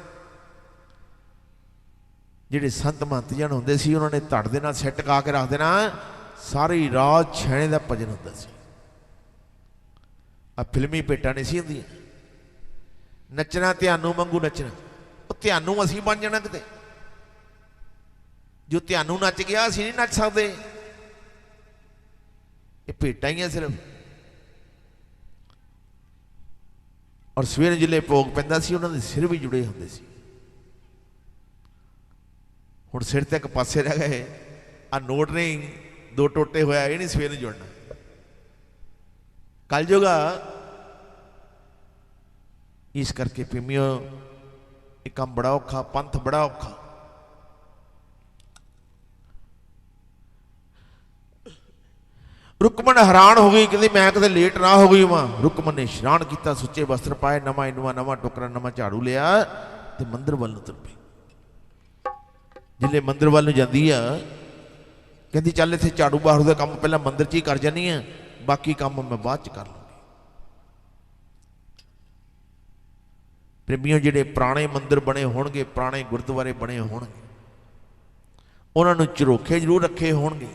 ਜਿਹੜੇ ਸੰਤ ਮਹੰਤ ਜਨ ਹੁੰਦੇ ਸੀ ਉਹਨਾਂ ਨੇ ਧੜ ਦੇ ਨਾਲ ਸਿਰ ਟਿਕਾ ਕੇ ਰੱਖ ਦੇਣਾ, ਸਾਰੀ ਰਾਤ ਛੈਣੇ ਦਾ ਭਜਨ ਹੁੰਦਾ ਸੀ। ਆ ਫਿਲਮੀ ਭੇਟਾਂ ਨਹੀਂ ਸੀ ਹੁੰਦੀਆਂ, ਨੱਚਣਾ ਧਿਆਨੂੰ ਵਾਂਗੂ ਨੱਚਣਾ। ਉਹ ਧਿਆਨੂੰ ਅਸੀਂ ਬਣ ਜਾਣਾ ਕਿਤੇ, ਜੋ ਧਿਆਨੂੰ ਨੱਚ ਗਿਆ ਅਸੀਂ ਨਹੀਂ ਨੱਚ ਸਕਦੇ। ਇਹ ਭੇਟਾਂ ਹੀ ਆ ਸਿਰਫ। ਔਰ ਸਵੇਰੇ ਜਿਲੇ ਭੋਗ ਪੈਂਦਾ ਸੀ ਉਹਨਾਂ ਦੇ ਸਿਰ ਵੀ ਜੁੜੇ ਹੁੰਦੇ ਸੀ। ਹੁਣ ਸਿਰ ਤੇ ਇੱਕ ਪਾਸੇ ਰਹਿ ਗਏ, ਆ ਨੋਟ ਨਹੀਂ ਦੋ ਟੋਟੇ ਹੋਇਆ, ਇਹ ਨਹੀਂ ਸਵੇਰ ਨੂੰ ਜੁੜਨਾ। ਕੱਲ ਜੋਗਾ ਇਸ ਕਰਕੇ ਪ੍ਰੇਮੀਓ ਇਹ ਕੰਮ ਬੜਾ ਔਖਾ, ਪੰਥ ਬੜਾ ਔਖਾ। ਰੁਕਮਣ ਹੈਰਾਨ ਹੋ ਗਈ, ਕਹਿੰਦੀ ਮੈਂ ਕਦੇ ਲੇਟ ਨਾ ਹੋ ਗਈ ਵਾਂ। ਰੁਕਮਣ ਨੇ ਇਸ਼ਨਾਨ ਕੀਤਾ, ਸੁੱਚੇ ਵਸਤਰ ਪਾਏ, ਨਵਾਂ ਇਨੂਆ ਨਵਾਂ ਟੋਕਰਾ ਨਵਾਂ ਝਾੜੂ ਲਿਆ ਤੇ ਮੰਦਿਰ ਵੱਲ ਨੂੰ ਤੁਰ ਪਈ। ਜਿੱਲੇ ਮੰਦਿਰ ਵੱਲ ਨੂੰ ਜਾਂਦੀ ਆ, ਕਹਿੰਦੀ ਚੱਲ ਇੱਥੇ ਝਾੜੂ ਬਾਹਰ ਦਾ ਕੰਮ ਪਹਿਲਾਂ ਮੰਦਿਰ 'ਚ ਹੀ ਕਰ ਜਾਨੀ ਆ, ਬਾਕੀ ਕੰਮ ਮੈਂ ਬਾਅਦ 'ਚ ਕਰ ਲੂੰਗੀ। ਪ੍ਰੇਮੀਓ ਜਿਹੜੇ ਪੁਰਾਣੇ ਮੰਦਿਰ ਬਣੇ ਹੋਣਗੇ, ਪੁਰਾਣੇ ਗੁਰਦੁਆਰੇ ਬਣੇ ਹੋਣਗੇ, ਉਹਨਾਂ ਨੂੰ ਝਰੋਖੇ ਜ਼ਰੂਰ ਰੱਖੇ ਹੋਣਗੇ।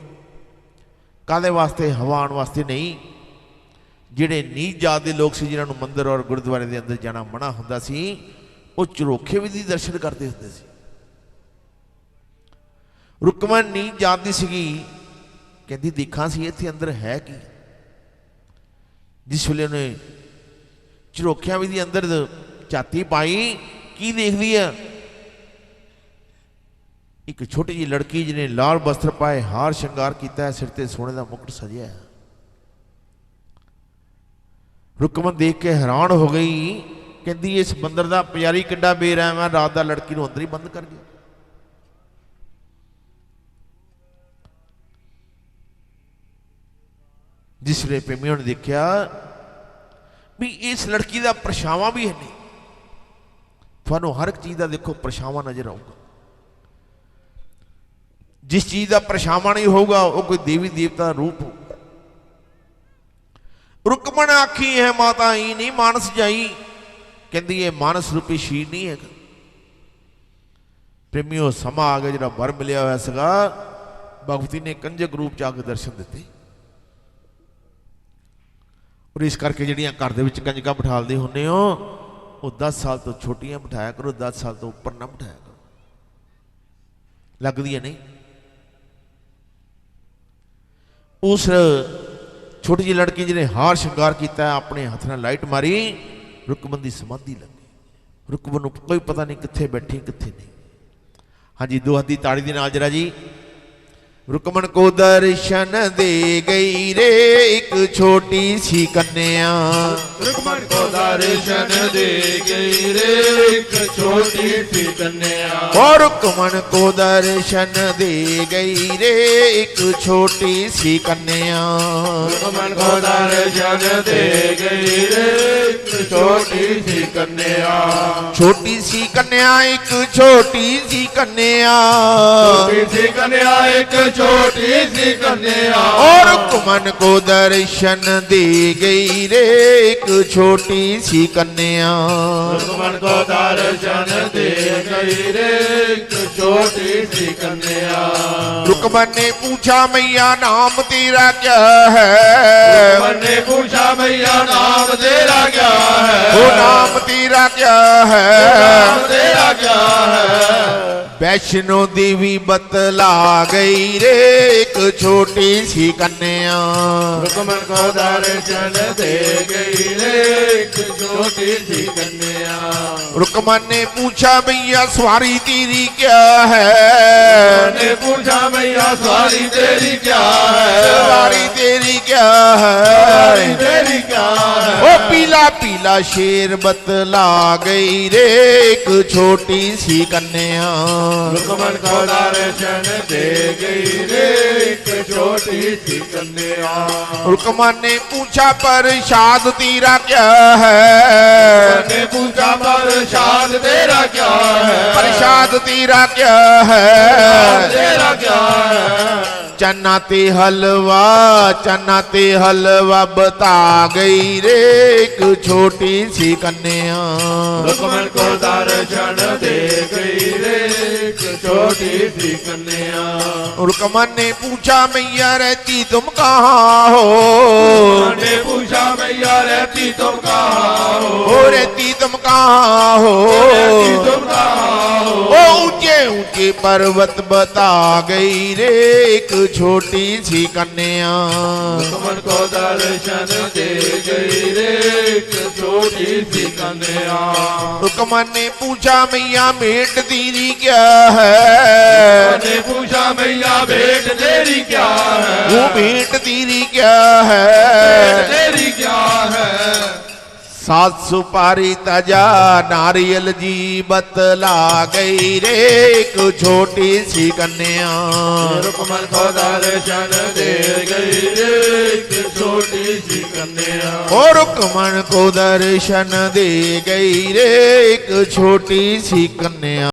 ਕਾਹਦੇ ਵਾਸਤੇ? ਹਵਾ ਆਉਣ ਵਾਸਤੇ ਨਹੀਂ। ਜਿਹੜੇ ਨੀਚ ਜਾਤ ਦੇ ਲੋਕ ਸੀ ਜਿਨ੍ਹਾਂ ਨੂੰ ਮੰਦਿਰ ਔਰ ਗੁਰਦੁਆਰੇ ਦੇ ਅੰਦਰ ਜਾਣਾ ਮਨਾ ਹੁੰਦਾ ਸੀ, ਉਹ ਝਰੋਖੇ ਵੀ ਦੀ ਦਰਸ਼ਨ ਕਰਦੇ ਹੁੰਦੇ ਸੀ। ਰੁਕਮਣ ਨੀਚ ਜਾਤ ਦੀ ਸੀਗੀ, ਕਹਿੰਦੀ ਦੇਖਾਂ ਸੀ ਇੱਥੇ ਅੰਦਰ ਹੈ ਕੀ। ਜਿਸ ਵੇਲੇ ਉਹਨੇ ਝਰੋਖਿਆਂ ਵੀ ਦੀ ਅੰਦਰ ਝਾਤੀ ਪਾਈ, ਕੀ ਦੇਖਦੀ ਆ? ਇੱਕ ਛੋਟੀ ਜਿਹੀ ਲੜਕੀ ਜਿਹਨੇ ਲਾਲ ਵਸਤਰ ਪਾਏ, ਹਾਰ ਸ਼ਿੰਗਾਰ ਕੀਤਾ, ਸਿਰ ਤੇ ਸੋਨੇ ਦਾ ਮੁਕਟ ਸਜਿਆ। ਰੁਕਮਣ ਦੇਖ ਕੇ ਹੈਰਾਨ ਹੋ ਗਈ, ਕਹਿੰਦੀ ਇਸ ਬੰਦਰ ਦਾ ਪੁਜਾਰੀ ਕਿੱਡਾ ਬੇਰਹਿਮ ਹੈ, ਰਾਤ ਦਾ ਲੜਕੀ ਨੂੰ ਅੰਦਰ ਹੀ ਬੰਦ ਕਰ ਗਿਆ। ਜਿਸ ਵੇਲੇ ਪ੍ਰੇਮੀਆਂ ਨੇ ਦੇਖਿਆ ਵੀ ਇਸ ਲੜਕੀ ਦਾ ਪਰਛਾਵਾਂ ਵੀ ਹੈ ਨਹੀਂ। ਤੁਹਾਨੂੰ ਹਰ ਇੱਕ ਚੀਜ਼ ਦਾ ਦੇਖੋ ਪਰਛਾਵਾਂ ਨਜ਼ਰ ਆਊਗਾ। ਜਿਸ ਚੀਜ਼ ਦਾ ਪਰਛਾਵਾਂ ਨਹੀਂ ਹੋਊਗਾ ਉਹ ਕੋਈ ਦੇਵੀ ਦੇਵਤਾ ਦਾ ਰੂਪ ਹੋਊਗਾ। ਰੁਕਮਣ ਆਖੀ ਹੈ ਮਾਤਾ ਹੀ ਨਹੀਂ ਮਾਨਸ ਜਾਈ, ਕਹਿੰਦੀ ਇਹ ਮਾਨਸ ਰੂਪੀ ਸ਼ੀਰ ਨਹੀਂ ਹੈਗਾ। ਪ੍ਰੇਮੀਓ ਸਮਾਂ ਆ ਗਿਆ ਜਿਹੜਾ ਵਰ ਮਿਲਿਆ ਹੋਇਆ ਸੀਗਾ, ਭਗਵਤੀ ਨੇ ਕੰਜਕ ਰੂਪ ਚ ਆ ਕੇ ਦਰਸ਼ਨ ਦਿੱਤੇ। ਔਰ ਇਸ ਕਰਕੇ ਜਿਹੜੀਆਂ ਘਰ ਦੇ ਵਿੱਚ ਕੰਜਕਾਂ ਬਿਠਾਲਦੇ ਹੁੰਦੇ ਹੋ, ਉਹ 10 ਸਾਲ ਤੋਂ ਛੋਟੀਆਂ ਬਿਠਾਇਆ ਕਰੋ, 10 ਸਾਲ ਤੋਂ ਉੱਪਰ ਨਾ ਬਿਠਾਇਆ ਕਰੋ, ਲੱਗਦੀਆਂ ਨਹੀਂ। ਉਸ ਛੋਟੀ ਜਿਹੀ ਲੜਕੀ ਜਿਹਨੇ ਹਾਰ ਸ਼ਿੰਗਾਰ ਕੀਤਾ, ਆਪਣੇ ਹੱਥ ਨਾਲ ਲਾਈਟ ਮਾਰੀ, ਰੁਕਮਣ ਦੀ ਸਮਾਧੀ ਲੱਗੀ। ਰੁਕਮਣ ਨੂੰ ਕੋਈ ਪਤਾ ਨਹੀਂ ਕਿੱਥੇ ਬੈਠੀ ਕਿੱਥੇ ਨਹੀਂ। ਹਾਂਜੀ, ਦੋ ਹੱਥ ਦੀ ਤਾੜੀ ਦੇ ਨਾਲ ਜਰਾ ਜੀ। रुकमण को दर्शन दे गई रे एक छोटी सी कन्या। रुकमण को दर्शन दे गई रे एक छोटी सी कन्या। और रुकमण को दर्शन दे गई रे एक छोटी सी कन्या। रुकमण को दर्शन दे गई रे एक छोटी सी कन्या। छोटी सी कन्या एक छोटी सी कन्या। छोटी सी कन्या एक छोटी सी कन्या। और रुकमण को दर्शन दे गई रे एक छोटी सी कन्या। रुकमण को दर्शन दे गई रे एक छोटी सी कन्या। रुकमण ने पूछा मैया नाम तेरा क्या है। रुकमण ने पूछा मैया नाम तेरा क्या है। वो नाम तेरा क्या है। नाम तेरा क्या है। वैष्णो देवी बतला गई रे एक छोटी सी कन्या। रुकमण को दर्शन दे गई रे एक छोटी सी कन्या। रुकमण ने पूछा भैया सवारी तेरी क्या है। ने पूछा मैया सवारी तेरी क्या है। सवारी तेरी क्या सवारी है। तेरी क्या है। वो पीला पीला शेर बतला गई रे एक छोटी सी कन्या। रुकमन को दर्शन दे गई रे एक छोटी सी कन्या। रुकमन ने पूछा प्रसाद तेरा क्या है? ने पूछा प्रसाद तेरा क्या है? प्रसाद तेरा क्या है? तेरा क्या है? चना ते हलवा बता गई रे एक छोटी सी कन्या। रुकमन को दर्शन दे गई रे एक छोटी सी कन्या। रुकमन ने पूछा मैया रहती तुम कहाँ हो? ने पूछा मैया रहती तुम कहाँ हो? ओ रहती तुम कहाँ हो? रहती तुम कहाँ हो? ओ ऊंचे ऊंचे पर्वत बता गई रे एक छोटी सी कन्या। रुकमन को दर्शन दे गई रे एक छोटी सी कन्या। रुकमन ने पूछा मैया भेंट तेरी क्या है? ने पूछा मैया भेंट तेरी क्या है? वो भेंट तेरी क्या है? तेरी क्या है? 7 सुपारी तजा नारियल जी बतला गई रे एक छोटी सी कन्या। रुकमन को दर्शन दे गई रे एक छोटी सी कन्या। और रुकमन को दर्शन दे गई रे एक छोटी सी कन्या।